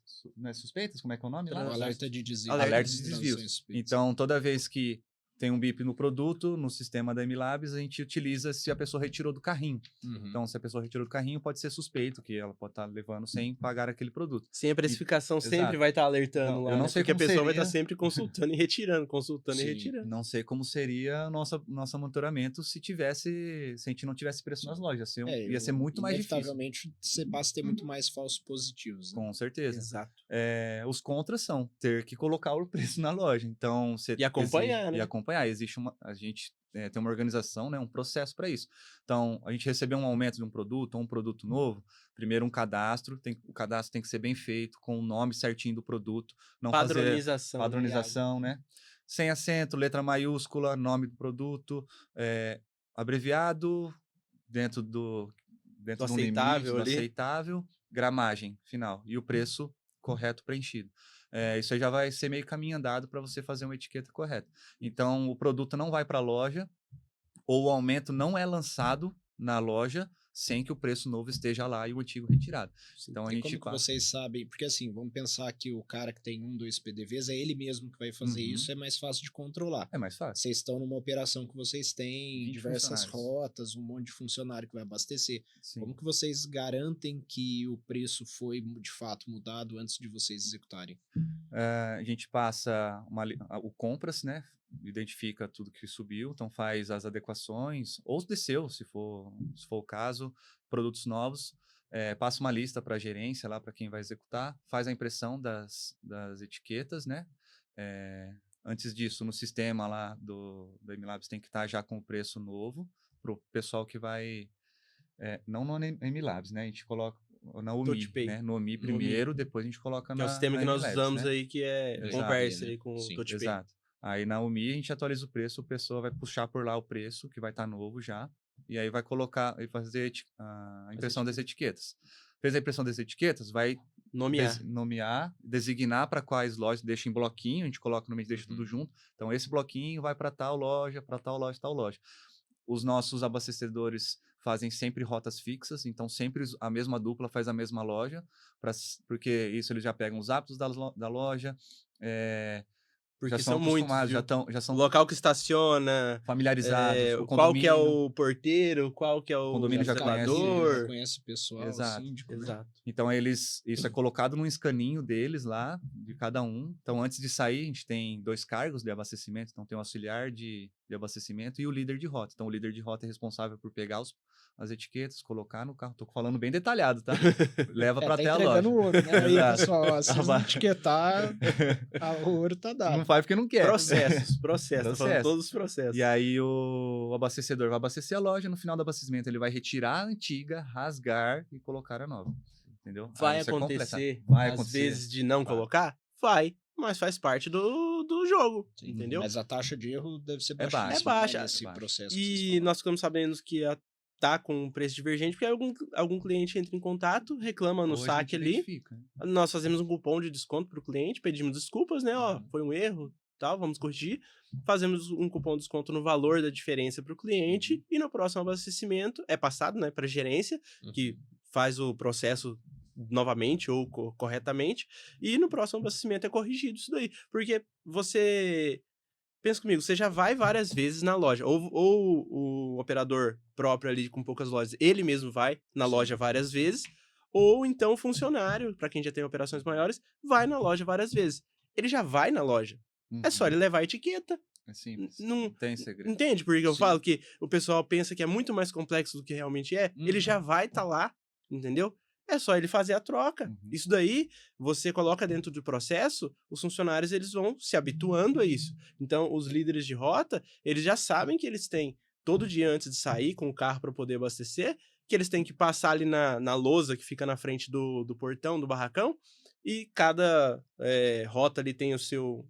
suspeitas, como é que é o nome? Alerta de desvio. Alerta de desvios. Então, toda vez que tem um bip no produto, no sistema da MLabs, a gente utiliza se a pessoa retirou do carrinho. Então, se a pessoa retirou do carrinho, pode ser suspeito, que ela pode estar levando sem pagar aquele produto. Sem a precificação sempre vai estar alertando lá, eu não sei porque a pessoa vai estar seria... sempre consultando e retirando, consultando e retirando. Não sei como seria nosso monitoramento se a gente não tivesse preço nas lojas. Ia ser muito mais difícil. Inevitavelmente, você passa a ter muito mais falsos positivos. Né? Com certeza. Exato. Os contras são ter que colocar o preço na loja. Então, e acompanhar, né? E acompanhar. A gente tem uma organização, né, um processo para isso. Então, a gente recebeu um aumento de um produto ou um produto novo, primeiro um cadastro, o cadastro tem que ser bem feito, com o nome certinho do produto. Não padronização, né? Sem acento, letra maiúscula, nome do produto, abreviado, dentro do aceitável, limite, do aceitável, gramagem final e o preço correto preenchido. Isso aí já vai ser meio caminho andado para você fazer uma etiqueta correta. Então, o produto não vai para a loja ou o aumento não é lançado na loja sem que o preço novo esteja lá e o antigo retirado. Então, a gente como que vocês sabem? Porque assim, vamos pensar que o cara que tem 2 PDVs é ele mesmo que vai fazer isso, é mais fácil de controlar. É mais fácil. Vocês estão numa operação que vocês têm diversas rotas, um monte de funcionário que vai abastecer. Sim. Como que vocês garantem que o preço foi de fato mudado antes de vocês executarem? A gente passa o compras, né? Identifica tudo que subiu, então faz as adequações, ou desceu, se for o caso, produtos novos, passa uma lista para a gerência lá, para quem vai executar, faz a impressão das etiquetas, né? Antes disso, no sistema lá da MLabs tem que estar já com o preço novo, para o pessoal que vai, não no MLabs, né? A gente coloca na UMI, né? No UMI primeiro, depois a gente coloca que é o sistema que nós usamos, né? Aí, que conversa aí com Sim, o TouchPay. Exato. Aí na UMI a gente atualiza o preço, a pessoa vai puxar por lá o preço, que vai estar novo já, e aí vai colocar e fazer a impressão das etiquetas. Fez a impressão das etiquetas, vai nomear, designar para quais lojas, deixa em bloquinho, a gente coloca no meio, deixa tudo junto. Então esse bloquinho vai para tal loja, tal loja. Os nossos abastecedores fazem sempre rotas fixas, então sempre a mesma dupla faz a mesma loja, porque isso eles já pegam os hábitos da loja, Porque já são são muitos, acostumados, viu? já O são local que estaciona, familiarizados. O qual que é condomínio. o porteiro, qual que é o Condomínio já conhece. Já zelador. conhece o pessoal, Exato. o síndico, né? Exato. Então, isso é colocado num escaninho deles lá, de cada um. Então, antes de sair, a gente tem 2 cargos de abastecimento. Então, tem o auxiliar de abastecimento e o líder de rota. Então, o líder de rota é responsável por pegar as etiquetas, colocar no carro. Tô falando bem detalhado, tá? Leva para Tá até a loja. entregando ouro, né? Aí, Exato. pessoal, ó, se não Aba- etiquetar, o ouro tá dado. Não faz porque não quer. Processos. Tô falando Processo. todos os processos. E aí o abastecedor vai abastecer a loja, no final do abastecimento ele vai retirar a antiga, rasgar e colocar a nova. Entendeu? Vai Aí isso é acontecer, completar. Vai às acontecer. vezes, de não Vai. colocar? Vai, mas faz parte do jogo, Sim, entendeu? Mas a taxa de erro deve ser É baixíssima, baixa. né, É nesse baixa. processo que vocês E falaram. nós ficamos sabendo que tá com um preço divergente, porque algum cliente entra em contato, reclama no Ou a saque gente ali, identifica, né? nós fazemos um cupom de desconto pro cliente, pedimos desculpas, né, ó, Uhum. foi um erro, tal, vamos corrigir, fazemos um cupom de desconto no valor da diferença pro cliente, e no próximo abastecimento é passado, né, pra gerência, que faz o processo novamente ou corretamente, e no próximo abastecimento é corrigido isso daí, porque você... Pensa comigo, você já vai várias vezes na loja, ou o operador próprio ali com poucas lojas, ele mesmo vai na loja várias vezes, ou então o funcionário, para quem já tem operações maiores, vai na loja várias vezes. Ele já vai na loja, é só ele levar a etiqueta. É simples. Não Não tem segredo. entende porque eu Sim. falo que o pessoal pensa que é muito mais complexo do que realmente é? Ele já vai estar lá, entendeu? É só ele fazer a troca. Uhum. Isso daí, você coloca dentro do processo, os funcionários eles vão se habituando a isso. Então, os líderes de rota, eles já sabem que eles têm, todo dia antes de sair com o carro para poder abastecer, que eles têm que passar ali na lousa que fica na frente do portão, do barracão, e cada rota ali tem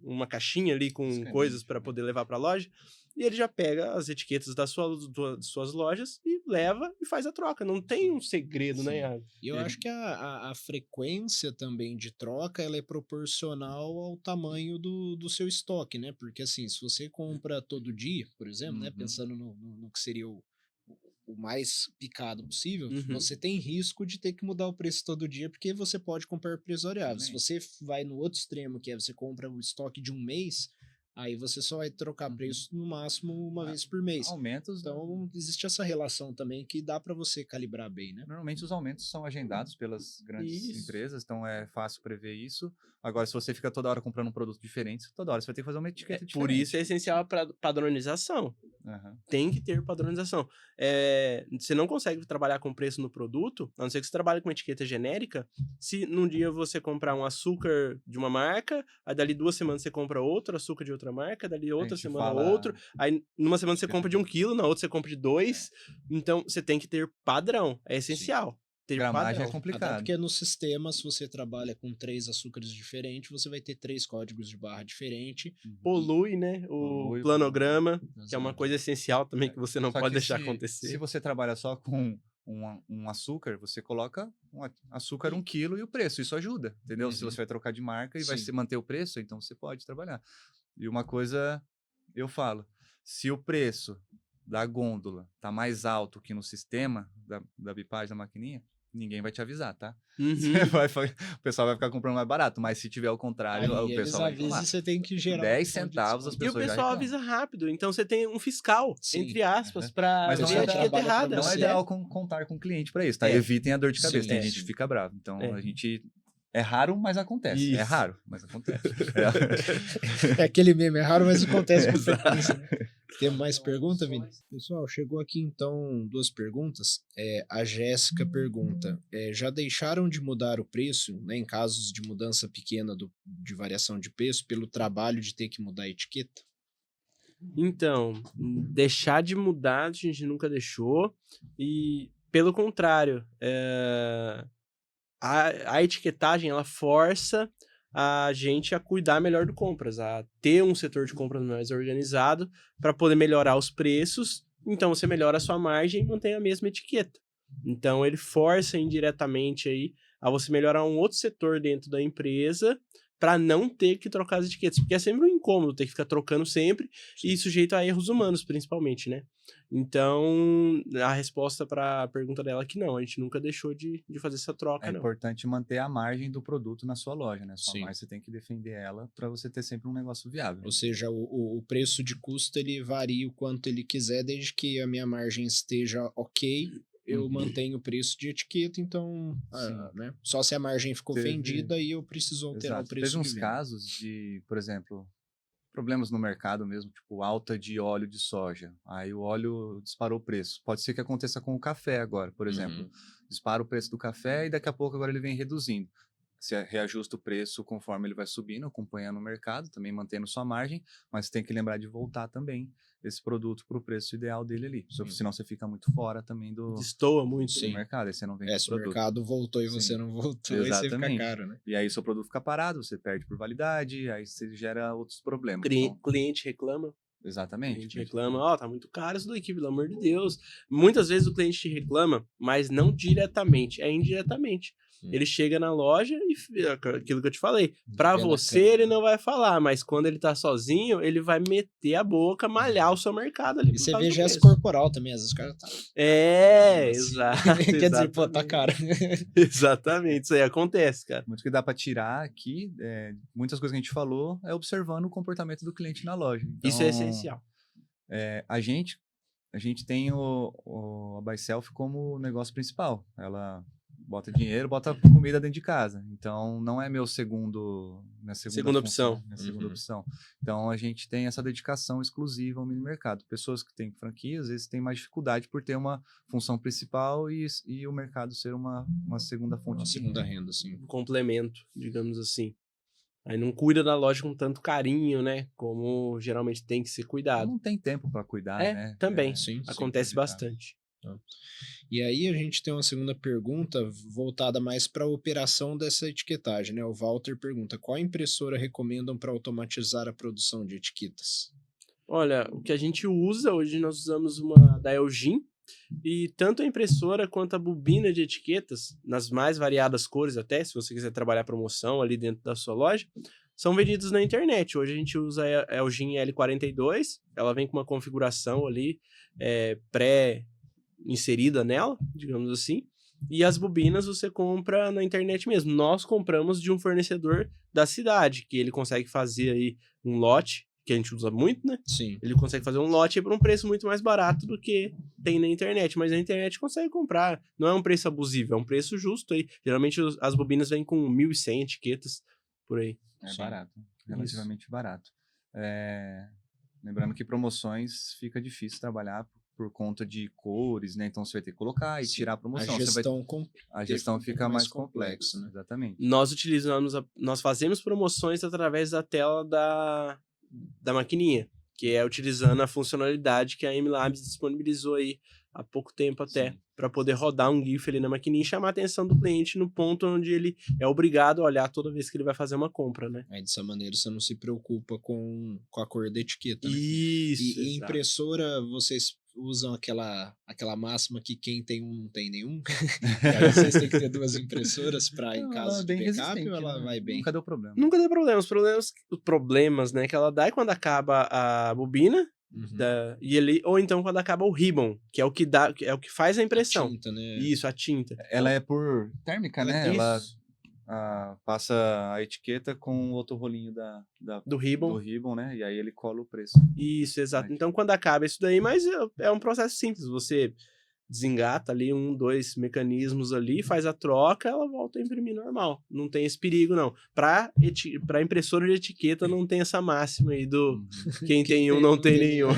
uma caixinha ali com Escaninho, coisas para né? poder levar para a loja. E ele já pega as etiquetas das suas lojas e leva e faz a troca. Não tem um segredo, né, Sim. Iago? E eu acho que a frequência também de troca ela é proporcional ao tamanho do seu estoque, né? Porque assim, se você compra todo dia, por exemplo, né? Uhum. Pensando no que seria o mais picado possível, Uhum. você tem risco de ter que mudar o preço todo dia, porque você pode comprar preço variável. Se Também. você vai no outro extremo, que é você compra o estoque de um mês, aí você só vai trocar preço no máximo uma vez por mês. Aumentos. Então, existe essa relação também que dá para você calibrar bem, né? Normalmente os aumentos são agendados pelas grandes Isso. empresas, então é fácil prever isso. Agora, se você fica toda hora comprando um produto diferente, toda hora você vai ter que fazer uma etiqueta diferente. Por isso é essencial a padronização. Aham. Tem que ter padronização. Você não consegue trabalhar com preço no produto, a não ser que você trabalhe com uma etiqueta genérica. Se num dia você comprar um açúcar de uma marca, aí dali 2 semanas você compra outro açúcar de outra marca, dali outra gente semana fala- outro, aí numa semana você Etiqueta compra de 1 quilo, na outra você compra de 2. Então você tem que ter padrão. É essencial. Ter Gramagem padrão. é Até complicado. porque no sistema, se você trabalha com 3 açúcares diferentes, você vai ter 3 códigos de barra diferentes. Polui, né? O Polui, planograma, que é uma Exato. coisa essencial também que você não Só pode que deixar se acontecer. você trabalha só com um açúcar, você coloca açúcar 1 quilo e o preço. Isso ajuda, entendeu? Se Uhum. você vai trocar de marca e vai Sim. se manter o preço, então você pode trabalhar. E uma coisa, eu falo, se o preço da gôndola tá mais alto que no sistema da bipagem da maquininha, ninguém vai te avisar, tá? Uhum. O pessoal vai ficar comprando mais barato, mas se tiver ao contrário, Aí o eles pessoal vai avisam reclamar. e você tem que gerar 10 um código de centavos as desconto. E o pessoas já pessoal reclamam. avisa rápido, então você tem um fiscal, Sim. entre aspas, Uhum. pra Mas ver não a é etiqueta trabalho pra errada. Não é você. ideal contar com o cliente para isso, tá? É. Evitem a dor de cabeça. Sim, Tem é. gente que fica bravo. Então, É. a gente... É raro, mas acontece. É Isso. raro, mas acontece. É aquele meme, é raro, mas acontece com Exato. frequência, né? Tem mais pergunta, Vini? Pessoal, chegou aqui então 2 perguntas. A Jéssica pergunta, já deixaram de mudar o preço, né, em casos de mudança pequena de variação de preço, pelo trabalho de ter que mudar a etiqueta? Então, deixar de mudar a gente nunca deixou. E, pelo contrário, a etiquetagem, ela força a gente a cuidar melhor do compras, a ter um setor de compras mais organizado para poder melhorar os preços. Então, você melhora a sua margem e mantém a mesma etiqueta. Então, ele força indiretamente aí a você melhorar um outro setor dentro da empresa para não ter que trocar as etiquetas, porque é sempre um incômodo ter que ficar trocando sempre e sujeito a erros humanos, principalmente, né? Então, a resposta para a pergunta dela é que não, a gente nunca deixou de fazer essa troca, É não. importante manter a margem do produto na sua loja, né? Sua Sim. margem você tem que defender ela para você ter sempre um negócio viável. Ou seja, o preço de custo ele varia o quanto ele quiser, desde que a minha margem esteja ok, eu mantenho o preço de etiqueta, então, Sim. né? Só se a margem ficou Teve- vendida aí eu preciso alterar Exato. o preço Teve de uns venda. casos de, por exemplo, problemas no mercado mesmo, tipo alta de óleo de soja. Aí o óleo disparou o preço. Pode ser que aconteça com o café agora, por exemplo. Dispara o preço do café e daqui a pouco agora ele vem reduzindo. Você reajusta o preço conforme ele vai subindo, acompanhando o mercado, também mantendo sua margem, mas você tem que lembrar de voltar também esse produto para o preço ideal dele ali. Senão você fica muito fora também do Destoa muito. do Sim. mercado, aí você não vende o Se o produto. mercado voltou e Sim. você não voltou, aí você fica Exatamente. caro, né? E aí seu produto fica parado, você perde por validade, aí você gera outros problemas. Cliente reclama. Exatamente. A gente reclama, ó, tá muito caro isso daqui, pelo amor de Deus. Muitas vezes o cliente te reclama, mas não diretamente, é indiretamente. Ele chega na loja e aquilo que eu te falei, pra Vê na você câmera. ele não vai falar, mas quando ele tá sozinho, ele vai meter a boca, malhar o seu mercado ali. E por você causa vê do gesto preço. corporal também, às vezes os caras tá... É, assim. exato. Quer dizer, pô, tá exatamente. caro. Exatamente, isso aí acontece, cara. Muito que dá para tirar aqui, muitas coisas que a gente falou, é observando o comportamento do cliente na loja. Então, Isso é essencial. A gente tem a Buy Self como negócio principal. Ela bota dinheiro, bota comida dentro de casa. Então, não é minha segunda Segunda função, opção. minha segunda opção. Então, a gente tem essa dedicação exclusiva ao mini mercado. Pessoas que têm franquia, às vezes, têm mais dificuldade por ter uma função principal e o mercado ser uma segunda fonte Uma de segunda renda, assim. Um complemento, digamos assim. Aí não cuida da loja com tanto carinho, né? Como geralmente tem que ser cuidado. Não tem tempo para cuidar, né? Também. Sim, Acontece bastante. E aí a gente tem uma segunda pergunta voltada mais para a operação dessa etiquetagem, né? O Walter pergunta: qual impressora recomendam para automatizar a produção de etiquetas? Olha, o que a gente usa, hoje nós usamos uma da Elgin, e tanto a impressora quanto a bobina de etiquetas, nas mais variadas cores até, se você quiser trabalhar promoção ali dentro da sua loja, são vendidos na internet. Hoje a gente usa a Elgin L42, ela vem com uma configuração ali pré-inserida nela, digamos assim, e as bobinas você compra na internet mesmo. Nós compramos de um fornecedor da cidade, que ele consegue fazer aí um lote, que a gente usa muito, né? Sim. Ele consegue fazer um lote por um preço muito mais barato do que tem na internet, mas na internet consegue comprar. Não é um preço abusivo, é um preço justo aí. Geralmente as bobinas vêm com 1.100 etiquetas por aí. É Sim. barato, relativamente barato. Lembrando que promoções fica difícil trabalhar por conta de cores, né? Então você vai ter que colocar e tirar a promoção. A gestão fica mais complexa, né? Exatamente. Nós fazemos promoções através da tela da maquininha, que é utilizando a funcionalidade que a MLabs disponibilizou aí há pouco tempo até, para poder rodar um GIF ali na maquininha e chamar a atenção do cliente no ponto onde ele é obrigado a olhar toda vez que ele vai fazer uma compra, né? Aí dessa maneira você não se preocupa com a cor da etiqueta, né? Isso, E impressora, vocês usam aquela máxima que quem tem um não tem nenhum? E aí vocês têm que ter duas impressoras para em caso de backup ou ela vai bem? Nunca deu problema. Nunca deu problema. Os problemas, né, que ela dá é quando acaba a bobina, ou então quando acaba o ribbon, que é o que dá, é o que faz a impressão. A tinta, né? Isso, a tinta. Ela é por térmica, né? Isso. Ela passa a etiqueta com outro rolinho Do ribbon. né? E aí ele cola o preço. Isso, exato. Então, quando acaba isso daí, mas é um processo simples. Você desengata ali 2 mecanismos ali, faz a troca, ela volta a imprimir normal. Não tem esse perigo, não. Pra impressora de etiqueta não tem essa máxima aí do quem tem um não tem nenhum.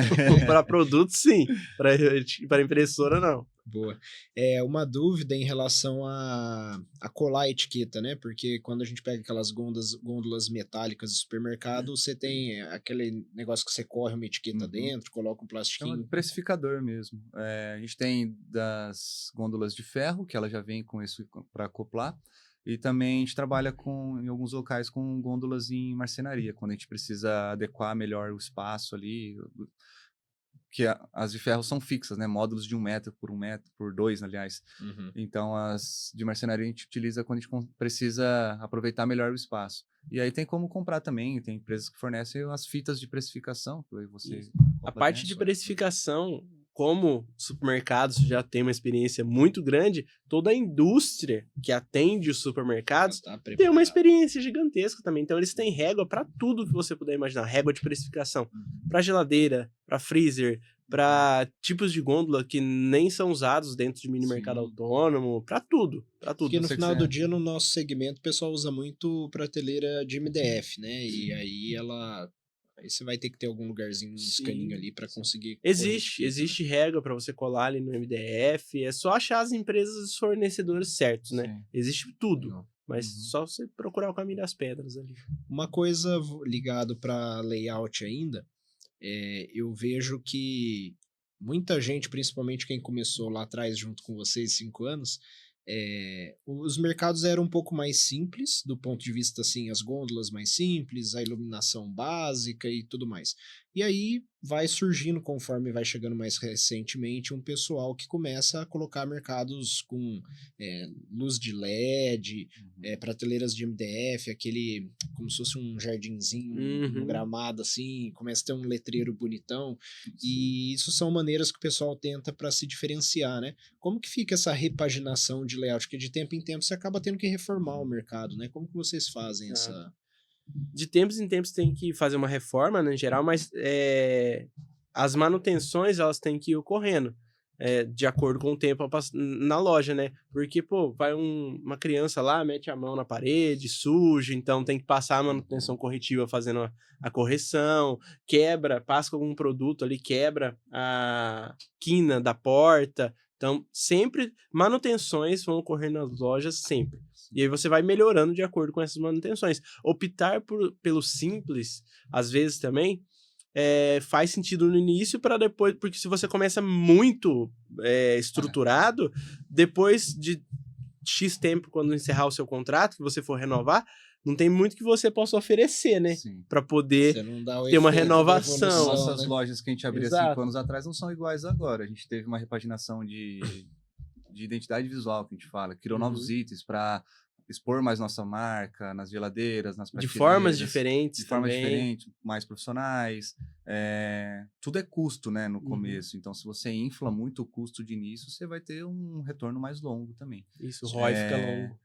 Para produto, sim. Para impressora, não. Boa. Uma dúvida em relação a colar a etiqueta, né? Porque quando a gente pega aquelas gôndolas metálicas do supermercado, você tem aquele negócio que você corre uma etiqueta dentro, coloca um plastiquinho. É um precificador mesmo. A gente tem das gôndolas de ferro, que ela já vem com isso para acoplar. E também a gente trabalha em alguns locais com gôndolas em marcenaria, quando a gente precisa adequar melhor o espaço ali. que as de ferro são fixas, né? Módulos de 1 metro, por 2, aliás. Então, as de marcenaria a gente utiliza quando a gente precisa aproveitar melhor o espaço. E aí tem como comprar também, tem empresas que fornecem as fitas de precificação, que aí você... A parte de precificação, como supermercados já tem uma experiência muito grande, toda a indústria que atende os supermercados tem uma experiência gigantesca também. Então, eles têm régua para tudo que você puder imaginar. Régua de precificação para geladeira, para freezer, para tipos de gôndola que nem são usados dentro de mini mercado autônomo, para tudo, para tudo. Porque no final do dia, no nosso segmento, o pessoal usa muito prateleira de MDF, né? E aí aí você vai ter que ter algum lugarzinho, um escaninho ali para conseguir... Existe régua para você colar ali no MDF, é só achar as empresas e os fornecedores certos, né? Sim. Existe tudo, mas só você procurar o caminho das pedras ali. Uma coisa ligado para layout ainda, eu vejo que muita gente, principalmente quem começou lá atrás junto com vocês, 5 anos, os mercados eram um pouco mais simples, do ponto de vista, assim, as gôndolas mais simples, a iluminação básica e tudo mais. E aí vai surgindo, conforme vai chegando mais recentemente, um pessoal que começa a colocar mercados com luz de LED, prateleiras de MDF, aquele, como se fosse um jardinzinho, um gramado assim, começa a ter um letreiro bonitão, e isso são maneiras que o pessoal tenta para se diferenciar, né? Como que fica essa repaginação de layout? Porque de tempo em tempo você acaba tendo que reformar o mercado, né? Como que vocês fazem essa... De tempos em tempos tem que fazer uma reforma, né, em geral, mas as manutenções elas têm que ir ocorrendo de acordo com o tempo na loja, né? Porque, pô, vai uma criança lá, mete a mão na parede, suja, então tem que passar a manutenção corretiva fazendo a correção, passa com algum produto ali, quebra a quina da porta. Então, sempre, manutenções vão ocorrer nas lojas, sempre. E aí você vai melhorando de acordo com essas manutenções. Optar pelo simples, às vezes também, faz sentido no início para depois, porque se você começa muito estruturado, depois de X tempo, quando encerrar o seu contrato, que você for renovar, não tem muito que você possa oferecer, né? Para poder ter uma renovação. Nossas lojas que a gente abria 5 anos atrás não são iguais agora. A gente teve uma repaginação de identidade visual, que a gente fala. Criou novos itens para expor mais nossa marca nas geladeiras, nas prateleiras. De formas diferentes De formas diferentes, mais profissionais. Tudo é custo, né, no começo. Então, se você infla muito o custo de início, você vai ter um retorno mais longo também. Isso, o ROI fica longo.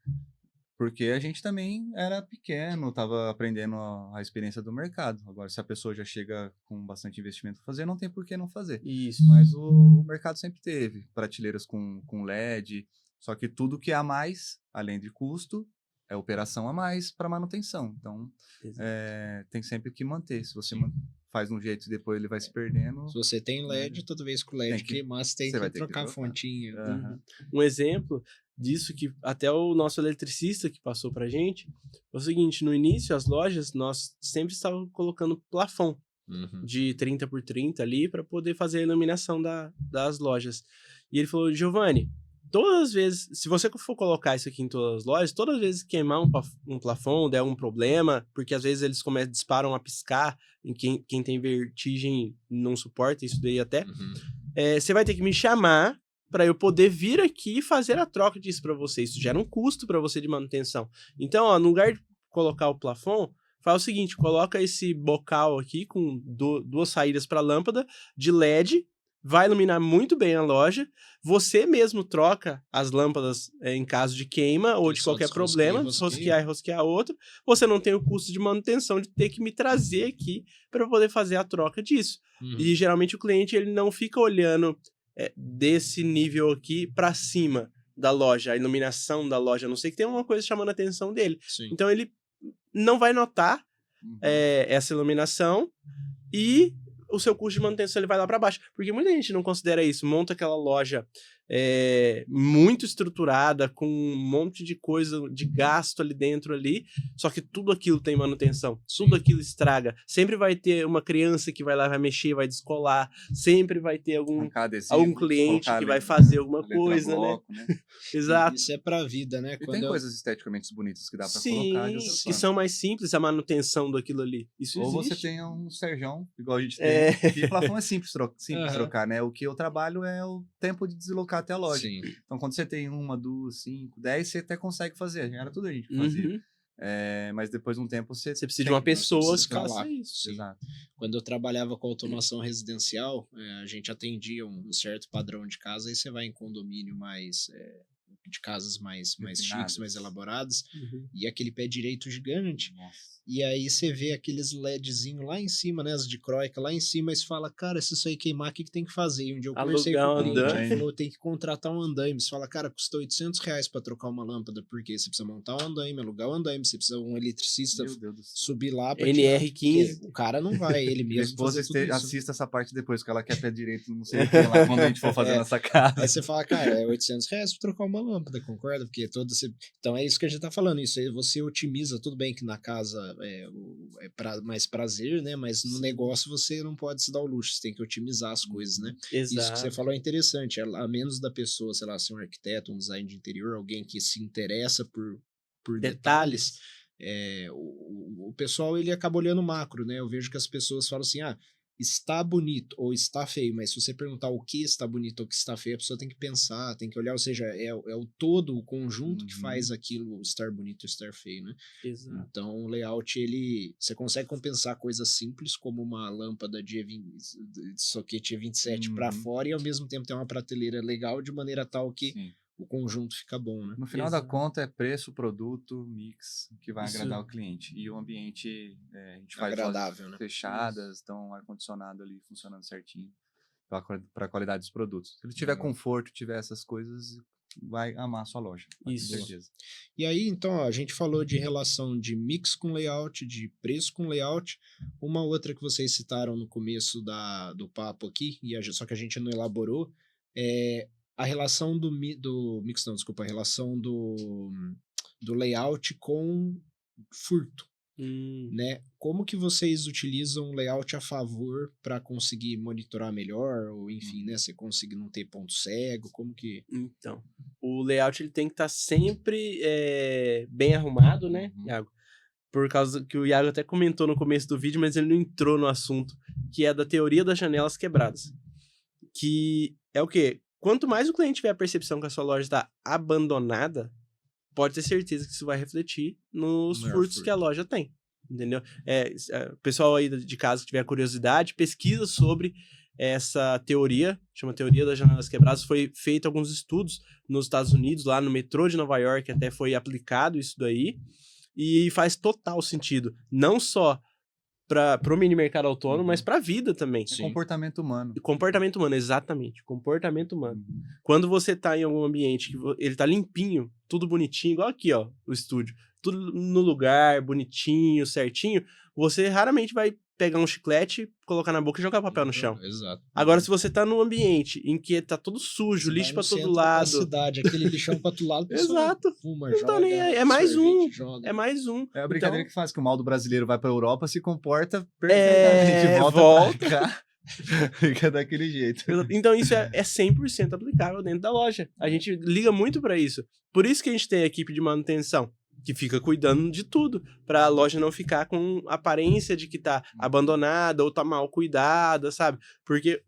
Porque a gente também era pequeno, estava aprendendo a experiência do mercado. Agora, se a pessoa já chega com bastante investimento para fazer, não tem por que não fazer. Isso. Mas o mercado sempre teve prateleiras com LED, só que tudo que é a mais, além de custo, é operação a mais para manutenção. Então, tem sempre que manter. Se você faz de um jeito e depois ele vai se perdendo... Se você tem LED, toda vez que o LED queimar, você tem que trocar a fontinha. Um exemplo disso que até o nosso eletricista que passou pra gente, é o seguinte, no início as lojas, nós sempre estávamos colocando plafond de 30 por 30 ali para poder fazer a iluminação das lojas. E ele falou, Giovanni, todas as vezes, se você for colocar isso aqui em todas as lojas, todas as vezes que queimar um plafond, der algum problema, porque às vezes eles disparam a piscar, e quem tem vertigem não suporta isso daí até, você vai ter que me chamar para eu poder vir aqui e fazer a troca disso para você. Isso gera um custo para você de manutenção. Então, ó, no lugar de colocar o plafond, faz o seguinte, coloca esse bocal aqui com 2 saídas para lâmpada de LED, vai iluminar muito bem a loja, você mesmo troca as lâmpadas em caso de queima ou de qualquer problema, rosquear e rosquear outro, você não tem o custo de manutenção de ter que me trazer aqui para poder fazer a troca disso. E geralmente o cliente ele não fica olhando desse nível aqui para cima da loja, a iluminação da loja, a não sei que tem uma coisa chamando a atenção dele. Sim. Então ele não vai notar essa iluminação e o seu custo de manutenção ele vai lá para baixo. Porque muita gente não considera isso. Monta aquela loja muito estruturada, com um monte de coisa, de gasto ali dentro ali, só que tudo aquilo tem manutenção, tudo aquilo estraga. Sempre vai ter uma criança que vai lá, vai mexer, vai descolar, sempre vai ter algum cliente que vai fazer alguma coisa, bloco, né? né? Exato. Isso é pra vida, né? E tem coisas esteticamente bonitas que dá pra Sim, colocar. que são mais simples a manutenção daquilo ali. Isso Ou existe. você tem um Serjão, igual a gente tem, que plafon é simples trocar, né? O que eu trabalho é o tempo de deslocar até a loja. Sim. Então, quando você tem 1, 2, 5, 10, você até consegue fazer. Era tudo a gente que fazia. Mas depois de um tempo você precisa de uma pessoa que faça escalar. isso. Sim. Exato. Quando eu trabalhava com automação residencial, a gente atendia um certo padrão de casa, e você vai em condomínio mais de casas mais chiques, mais elaboradas, e aquele pé direito gigante. Nossa. E aí você vê aqueles LEDzinhos lá em cima, né? As de croica lá em cima, e você fala, cara, se isso aí queimar, o que tem que fazer? E um dia eu conversei com o cliente, ele falou, tem que contratar um andaime. Você fala, cara, custa R$800 pra trocar uma lâmpada, porque você precisa montar um andaime, alugar um andaime, você precisa um eletricista subir lá pra NR15. o cara não vai, ele mesmo. Minha esposa fazer tudo isso. assista essa parte depois, que ela quer pé direito, não sei o que lá, quando a gente for fazer nossa casa. Aí você fala, cara, é R$800 pra trocar uma lâmpada, concorda? Porque então é isso que a gente tá falando, isso aí você otimiza, tudo bem que na casa mais prazer, né? Mas no negócio você não pode se dar o luxo, você tem que otimizar as coisas, né? Exato. Isso que você falou é interessante, a menos da pessoa, sei lá, ser um arquiteto, um design de interior, alguém que se interessa por detalhes, o pessoal ele acaba olhando macro, né? Eu vejo que as pessoas falam assim, está bonito ou está feio, mas se você perguntar o que está bonito ou o que está feio, a pessoa tem que pensar, tem que olhar, ou seja, é o todo, o conjunto que faz aquilo estar bonito ou estar feio, né? Exato. Então o layout, você consegue compensar coisas simples como uma lâmpada de soquete E27 para fora, e ao mesmo tempo ter uma prateleira legal de maneira tal que o conjunto fica bom, né? No final da conta, é preço, produto, mix, que vai agradar o cliente. E o ambiente, a gente faz agradável, né? fechadas, então ar-condicionado ali funcionando certinho para a qualidade dos produtos. Se ele tiver conforto, tiver essas coisas, vai amar a sua loja. Isso. Certeza. E aí, então, a gente falou de relação de mix com layout, de preço com layout. Uma outra que vocês citaram no começo do papo aqui, só que a gente não elaborou, é a relação do mix, não, desculpa, a relação do layout com furto, né? Como que vocês utilizam o layout a favor para conseguir monitorar melhor, ou enfim, né, você conseguir não ter ponto cego, como que... Então, o layout ele tem que estar sempre bem arrumado, né, Iago? Por causa que o Iago até comentou no começo do vídeo, mas ele não entrou no assunto, que é da teoria das janelas quebradas. Que é o quê? Quanto mais o cliente tiver a percepção que a sua loja está abandonada, pode ter certeza que isso vai refletir nos furtos que a loja tem, entendeu? O pessoal aí de casa que tiver curiosidade, pesquisa sobre essa teoria, chama Teoria das Janelas Quebradas. Foi feito alguns estudos nos Estados Unidos, lá no metrô de Nova York até foi aplicado isso daí, e faz total sentido, não só para o mini mercado autônomo, mas para a vida também. Sim. Comportamento humano. Comportamento humano, exatamente. Comportamento humano. Quando você tá em algum ambiente que ele tá limpinho, tudo bonitinho, igual aqui, ó, o estúdio, tudo no lugar, bonitinho, certinho, você raramente vai pegar um chiclete, colocar na boca e jogar papel no chão. Exato. Agora, se você tá num ambiente em que tá todo sujo, lixo pra todo lado... cidade, aquele lixão pra todo lado, exato. Fuma, não joga, nem é mais sorvete, um. joga. É mais um. É a brincadeira que faz, que o mal do brasileiro vai pra Europa, se comporta perfeitamente, volta pra cá, fica daquele jeito. Então isso é 100% aplicável dentro da loja. A gente liga muito pra isso. Por isso que a gente tem a equipe de manutenção, que fica cuidando de tudo, para a loja não ficar com aparência de que tá abandonada ou tá mal cuidada, sabe? Porque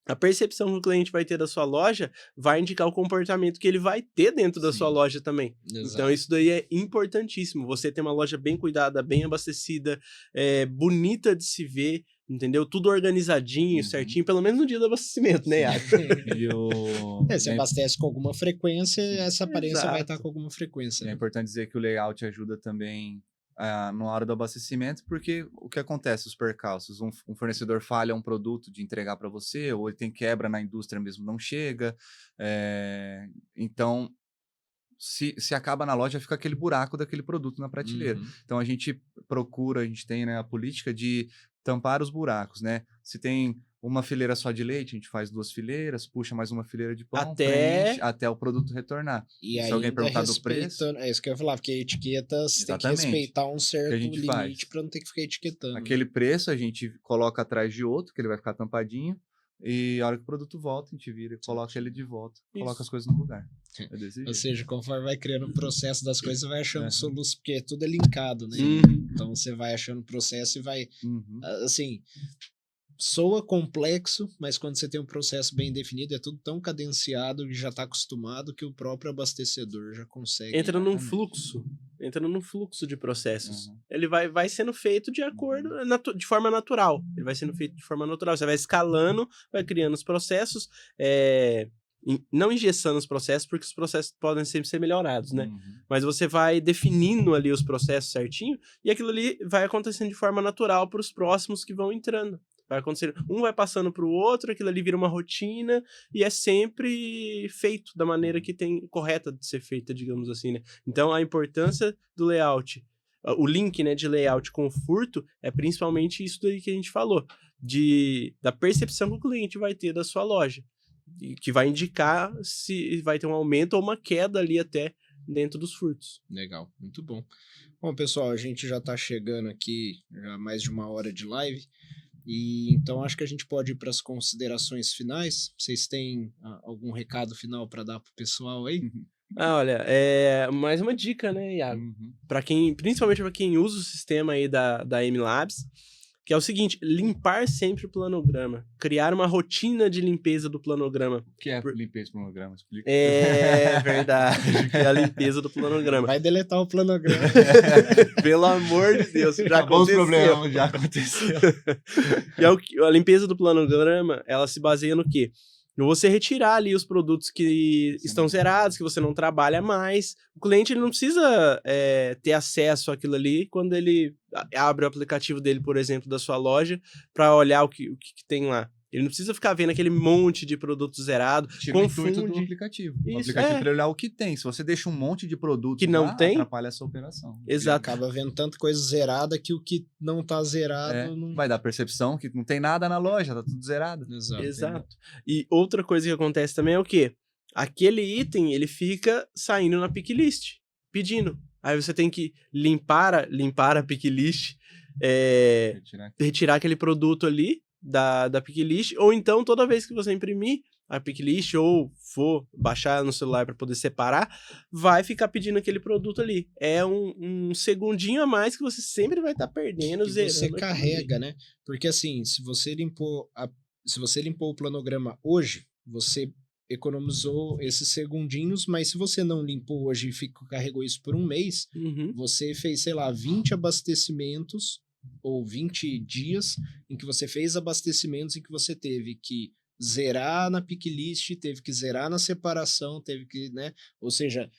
a percepção que o cliente vai ter da sua loja vai indicar o comportamento que ele vai ter dentro da sua loja também. Exato. Então isso daí é importantíssimo. Você ter uma loja bem cuidada, bem abastecida, bonita de se ver, entendeu? Tudo organizadinho, certinho, pelo menos no dia do abastecimento, né, Iago? Se abastece com alguma frequência, essa aparência vai estar com alguma frequência. É importante dizer que o layout ajuda também na hora do abastecimento, porque o que acontece, os percalços, um fornecedor falha um produto de entregar para você, ou ele tem quebra na indústria mesmo, não chega, então se acaba na loja, fica aquele buraco daquele produto na prateleira. Então a gente tem, né, a política de tampar os buracos, né? Se tem uma fileira só de leite, a gente faz 2 fileiras, puxa mais uma fileira de pão, Até- preenche, até o produto retornar. E Se alguém ainda perguntar do preço- respeitando- É isso que eu ia falar, porque a etiqueta você tem que Exatamente. respeitar um certo Que a gente limite faz. para não ter que ficar etiquetando. Aquele preço a gente coloca atrás de outro, que ele vai ficar tampadinho, e a hora que o produto volta, a gente vira e coloca ele de volta, coloca as coisas no lugar. É desse Ou jeito. seja, conforme vai criando o processo das coisas, você vai achando Uhum. solução, porque tudo é linkado, né? Uhum. Então você vai achando o processo e vai, Uhum. assim, soa complexo, mas quando você tem um processo bem definido, é tudo tão cadenciado e já está acostumado que o próprio abastecedor já consegue. Entra num Exatamente. fluxo. Entra num fluxo de processos. Uhum. Ele vai sendo feito de acordo, de forma natural. Ele vai sendo feito de forma natural. Você vai escalando, vai criando os processos, não engessando os processos, porque os processos podem sempre ser melhorados, né? Uhum. Mas você vai definindo ali os processos certinho e aquilo ali vai acontecendo de forma natural para os próximos que vão entrando. Vai acontecer, um vai passando para o outro, aquilo ali vira uma rotina e é sempre feito da maneira que tem correta de ser feita, digamos assim, né? Então a importância do layout, o link, né, de layout com o furto é principalmente isso daí que a gente falou, da percepção que o cliente vai ter da sua loja, e que vai indicar se vai ter um aumento ou uma queda ali até dentro dos furtos. Legal, muito bom. Bom, pessoal, a gente já está chegando aqui já mais de 1 hora de live. E então acho que a gente pode ir para as considerações finais. Vocês têm algum recado final para dar pro pessoal aí? Olha, mais uma dica, né, Iago? Uhum. Principalmente para quem usa o sistema aí da MLabs, que é o seguinte: limpar sempre o planograma, criar uma rotina de limpeza do planograma. O que é limpeza do planograma? Explica. É verdade, que é a limpeza do planograma. Vai deletar o planograma. Pelo amor de Deus, já Acabou os aconteceu. problemas, já aconteceu. E a limpeza do planograma, ela se baseia no quê? No você retirar ali os produtos que estão zerados, que você não trabalha mais. O cliente ele não precisa ter acesso àquilo ali quando ele abre o aplicativo dele, por exemplo, da sua loja, para olhar o que tem lá. Ele não precisa ficar vendo aquele monte de produto zerado, Tira o intuito do aplicativo. O Isso, aplicativo para olhar o que tem. Se você deixa um monte de produto Que não lá, tem, atrapalha essa operação. Exato. Acaba vendo tanta coisa zerada que o que não tá zerado não... Vai dar percepção que não tem nada na loja, tá tudo zerado. Exato. E outra coisa que acontece também é o quê? Aquele item, ele fica saindo na pick list, pedindo. Aí você tem que limpar a pick list, retirar aquele produto ali da pick list, ou então toda vez que você imprimir a pick list ou for baixar no celular para poder separar, vai ficar pedindo aquele produto ali. É um segundinho a mais que você sempre vai estar perdendo, zerando. Você aquilo carrega, né? Porque assim, se você limpou o planograma hoje, você economizou esses segundinhos, mas se você não limpou hoje e carregou isso por 1 mês, você fez, sei lá, 20 abastecimentos ou 20 dias em que você fez abastecimentos em que você teve que zerar na pick list, teve que zerar na separação, teve que, né? Ou seja,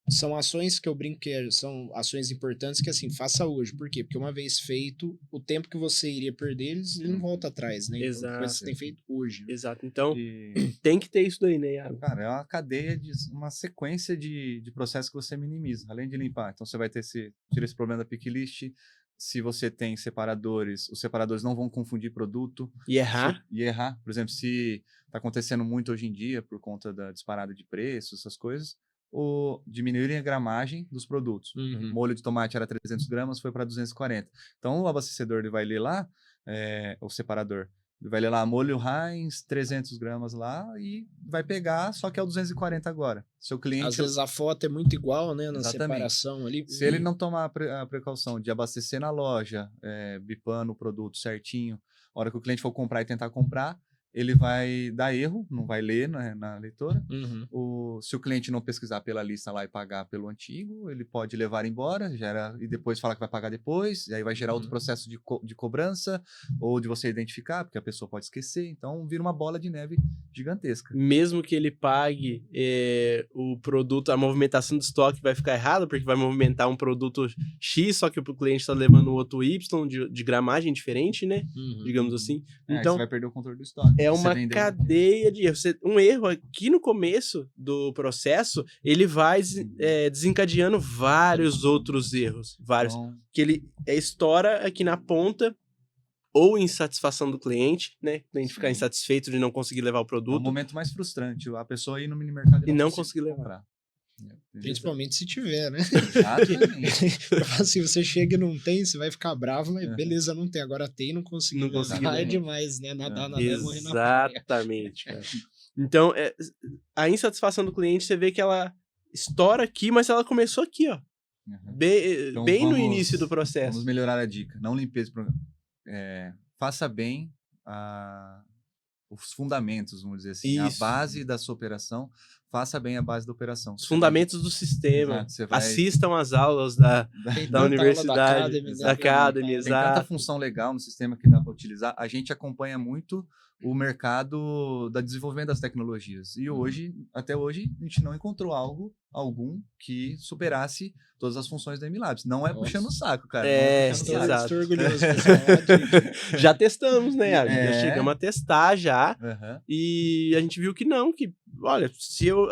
são ações que eu brinco que são ações importantes que, assim, faça hoje. Por quê? Porque uma vez feito, o tempo que você iria perder, ele não volta atrás, né? Exato. Então, coisa que você tem feito hoje. Né? Exato. Então, tem que ter isso daí, né, Iago? Cara, é uma cadeia, uma sequência de processos que você minimiza, além de limpar. Então, você vai tira esse problema da pick list. Se você tem separadores, os separadores não vão confundir produto. E errar. Por exemplo, se está acontecendo muito hoje em dia, por conta da disparada de preços, essas coisas, ou diminuírem a gramagem dos produtos. Molho de tomate era 300 gramas, foi para 240. Então, o abastecedor ele vai ler lá, o separador, ele vai ler lá, molho Heinz, 300 gramas lá, e vai pegar, só que é o 240 agora. Seu cliente... Às vezes a foto é muito igual, né, na Exatamente. Separação ali. Se ele não tomar a precaução de abastecer na loja, bipando o produto certinho, a hora que o cliente for comprar e tentar comprar, ele vai dar erro, não vai ler na leitora. Se o cliente não pesquisar pela lista lá e pagar pelo antigo, ele pode levar embora, e depois falar que vai pagar depois, e aí vai gerar outro processo de cobrança, ou de você identificar, porque a pessoa pode esquecer. Então, vira uma bola de neve gigantesca. Mesmo que ele pague o produto, a movimentação do estoque vai ficar errada, porque vai movimentar um produto X, só que o cliente está levando outro Y de gramagem diferente, né? Digamos assim. Então, você vai perder o controle do estoque. É uma cadeia de erros. Um erro aqui no começo do processo, ele vai desencadeando vários outros erros. Vários. Que ele estoura aqui na ponta ou insatisfação do cliente, né? O cliente ficar Sim. insatisfeito de não conseguir levar o É o produto momento mais frustrante, a pessoa ir no mini mercado e não conseguir levar. comprar. Principalmente se tiver, né? Exatamente. Se você chega e não tem, você vai ficar bravo, mas Uhum. beleza, não tem. Agora tem, não consegui. Não consegui levar. É levar. demais, né? Nadar, morrer na praia. Exatamente, cara. Então, a insatisfação do cliente, você vê que ela estoura aqui, mas ela começou aqui, ó. Uhum. Bem, Então bem no vamos- início do processo. Vamos melhorar a dica. Não limpeza. Faça bem os fundamentos, vamos dizer assim. A Isso. base da sua operação. Faça bem a base da operação. Os fundamentos do sistema. Exato, você vai- Assistam às aulas da Tem tanta da aula universidade, Academy, né? da Academy, Tem tanta exato. função legal no sistema que dá para utilizar. A gente acompanha muito o mercado da desenvolvimento das tecnologias. E hoje, até hoje, a gente não encontrou algum que superasse todas as funções da MLabs. Não é Nossa. puxando o saco, cara. É, não é puxando o saco. exato. Estou orgulhoso, pessoal. Já testamos, né, Iago? Já É. chegamos a testar já. Aham. E a gente viu que não, que, olha, se eu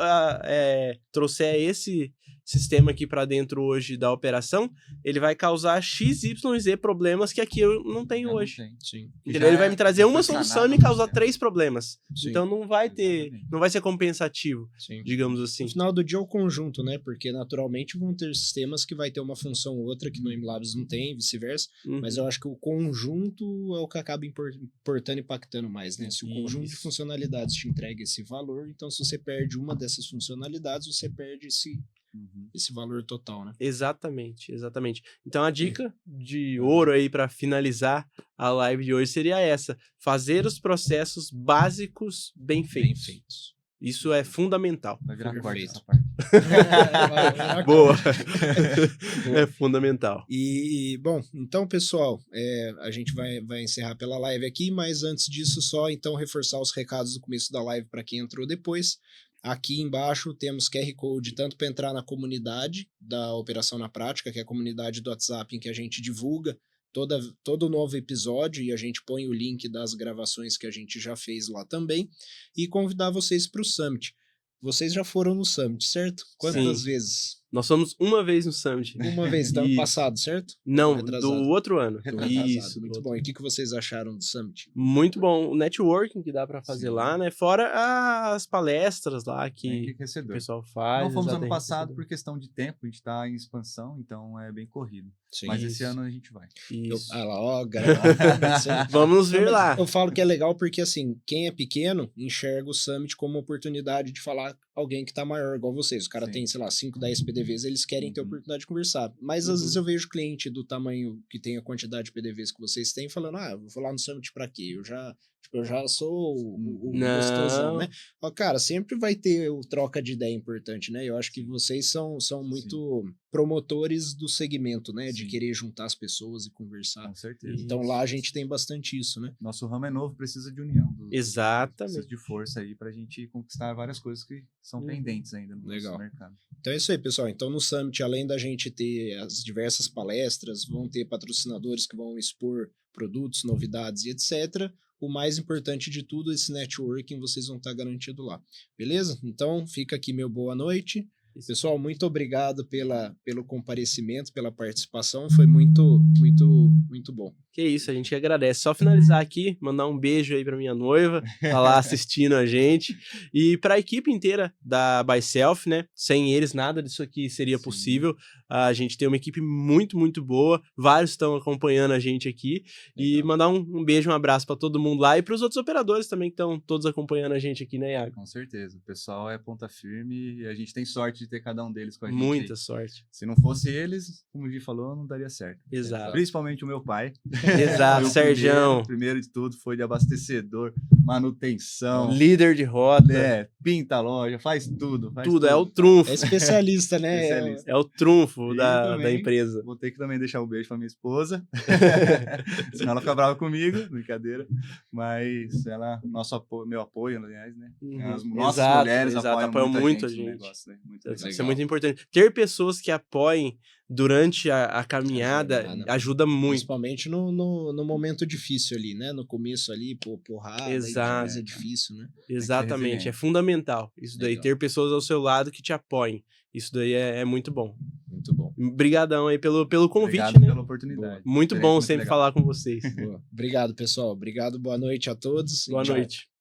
trouxer esse sistema aqui para dentro hoje da operação, ele vai causar XYZ problemas que aqui eu não tenho Já não hoje. tem. Sim. Entendeu? Já Ele vai me trazer já uma foi solução sanado e me no causar sistema. 3 problemas. Sim. Então não vai ter, Exatamente. não vai ser compensativo, Sim. digamos assim. No final do dia é o conjunto, né? Porque naturalmente vão ter sistemas que vai ter uma função ou outra que no MLabs não tem, vice-versa. Uhum. Mas eu acho que o conjunto é o que acaba importando e impactando mais, né? Se o conjunto de Isso. funcionalidades te entrega esse valor, então se você perde uma dessas funcionalidades, você perde Uhum. esse valor total, né? Exatamente, exatamente. Então a dica de ouro aí para finalizar a live de hoje seria essa: fazer os processos básicos bem Bem feitos. feitos. Isso é fundamental. Vai virar corte Perfeito. essa parte. Boa. É fundamental. E, bom, então, pessoal, a gente vai encerrar pela live aqui, mas antes disso, só então reforçar os recados do começo da live para quem entrou depois. Aqui embaixo temos QR Code tanto para entrar na comunidade da Operação na Prática, que é a comunidade do WhatsApp em que a gente divulga todo novo episódio e a gente põe o link das gravações que a gente já fez lá também, e convidar vocês para o Summit. Vocês já foram no Summit, certo? Quantas Sim. vezes? Nós fomos uma vez no Summit. Uma vez, do ano Isso. passado, certo? Não, Retrasado. do outro ano. Retrasado. Isso, do Muito outro. bom. E o que vocês acharam do Summit? Muito bom. O networking que dá para fazer Sim. lá, né? Fora as palestras lá É que o enriquecedor. pessoal faz. Não fomos exato, ano é passado enriquecedor. por questão de tempo, a gente está em expansão, então é bem corrido. Sim. Mas Isso. esse ano a gente vai. Isso. Ah lá, ó, Vamos nos ver Não, mas lá. Eu falo que é legal porque, assim, quem é pequeno enxerga o Summit como uma oportunidade de falar alguém que tá maior, igual vocês. O cara Sim. tem, sei lá, 5, 10 PDVs, eles querem ter a Uhum. oportunidade de conversar. Mas às Uhum. vezes eu vejo cliente do tamanho que tem a quantidade de PDVs que vocês têm, falando, eu vou lá no Summit pra quê? Eu já sou o Não. gostosão, né? Ó, cara, sempre vai ter o troca de ideia importante, né? Eu acho que vocês são muito promotores do segmento, né? De Sim. querer juntar as pessoas e conversar. Com certeza. Então lá a gente tem bastante isso, né? Nosso ramo é novo, precisa de união. Exatamente. Precisa de força aí pra gente conquistar várias coisas que são Uhum. pendentes ainda no Legal. nosso mercado. Então é isso aí, pessoal. Então no Summit, além da gente ter as diversas palestras, vão ter patrocinadores que vão expor produtos, novidades e etc. O mais importante de tudo, esse networking, vocês vão estar garantido lá. Beleza? Então fica aqui meu boa noite. Pessoal, muito obrigado pelo comparecimento, pela participação. Foi muito, muito, muito bom. Que isso, a gente agradece. Só finalizar aqui, mandar um beijo aí pra minha noiva, tá lá assistindo a gente. E pra equipe inteira da By Self, né? Sem eles, nada disso aqui seria Sim. possível. A gente tem uma equipe muito, muito boa. Vários estão acompanhando a gente aqui. E Legal. mandar um beijo, um abraço pra todo mundo lá. E pros outros operadores também que estão todos acompanhando a gente aqui, né, Iago? Com certeza. O pessoal é ponta firme e a gente tem sorte de ter cada um deles com a gente. Muita aí. sorte. Se não fosse eles, como o Gi falou, não daria certo. Exato. Principalmente o meu pai. Exato, Foi o Serjão. Primeiro de tudo foi de abastecedor, manutenção, Líder de rota. pinta a loja, faz tudo. Tudo, é o trunfo. É especialista, né? Especialista. É o trunfo E da também- empresa. Vou ter que também deixar um beijo pra minha esposa. Senão ela fica brava comigo, brincadeira. Mas ela, meu apoio, aliás, né? As nossas Exato, mulheres exato, apoiam muito a gente. gente no negócio, né? Muito Isso legal. é muito importante. Ter pessoas que apoiem durante a caminhada Caminhada. ajuda muito. Principalmente no momento difícil ali, né? No começo ali, porrada, Exato. é difícil, né? Exatamente, resiliente. é fundamental. Isso daí, Legal. ter pessoas ao seu lado que te apoiem. Isso daí é muito bom. Muito Muito bom. Obrigadão aí pelo convite, Obrigado né? pela oportunidade. Muito Experiência bom sempre legal. falar com vocês. Boa. Obrigado, pessoal. Obrigado, boa noite a todos. Boa Tchau. noite.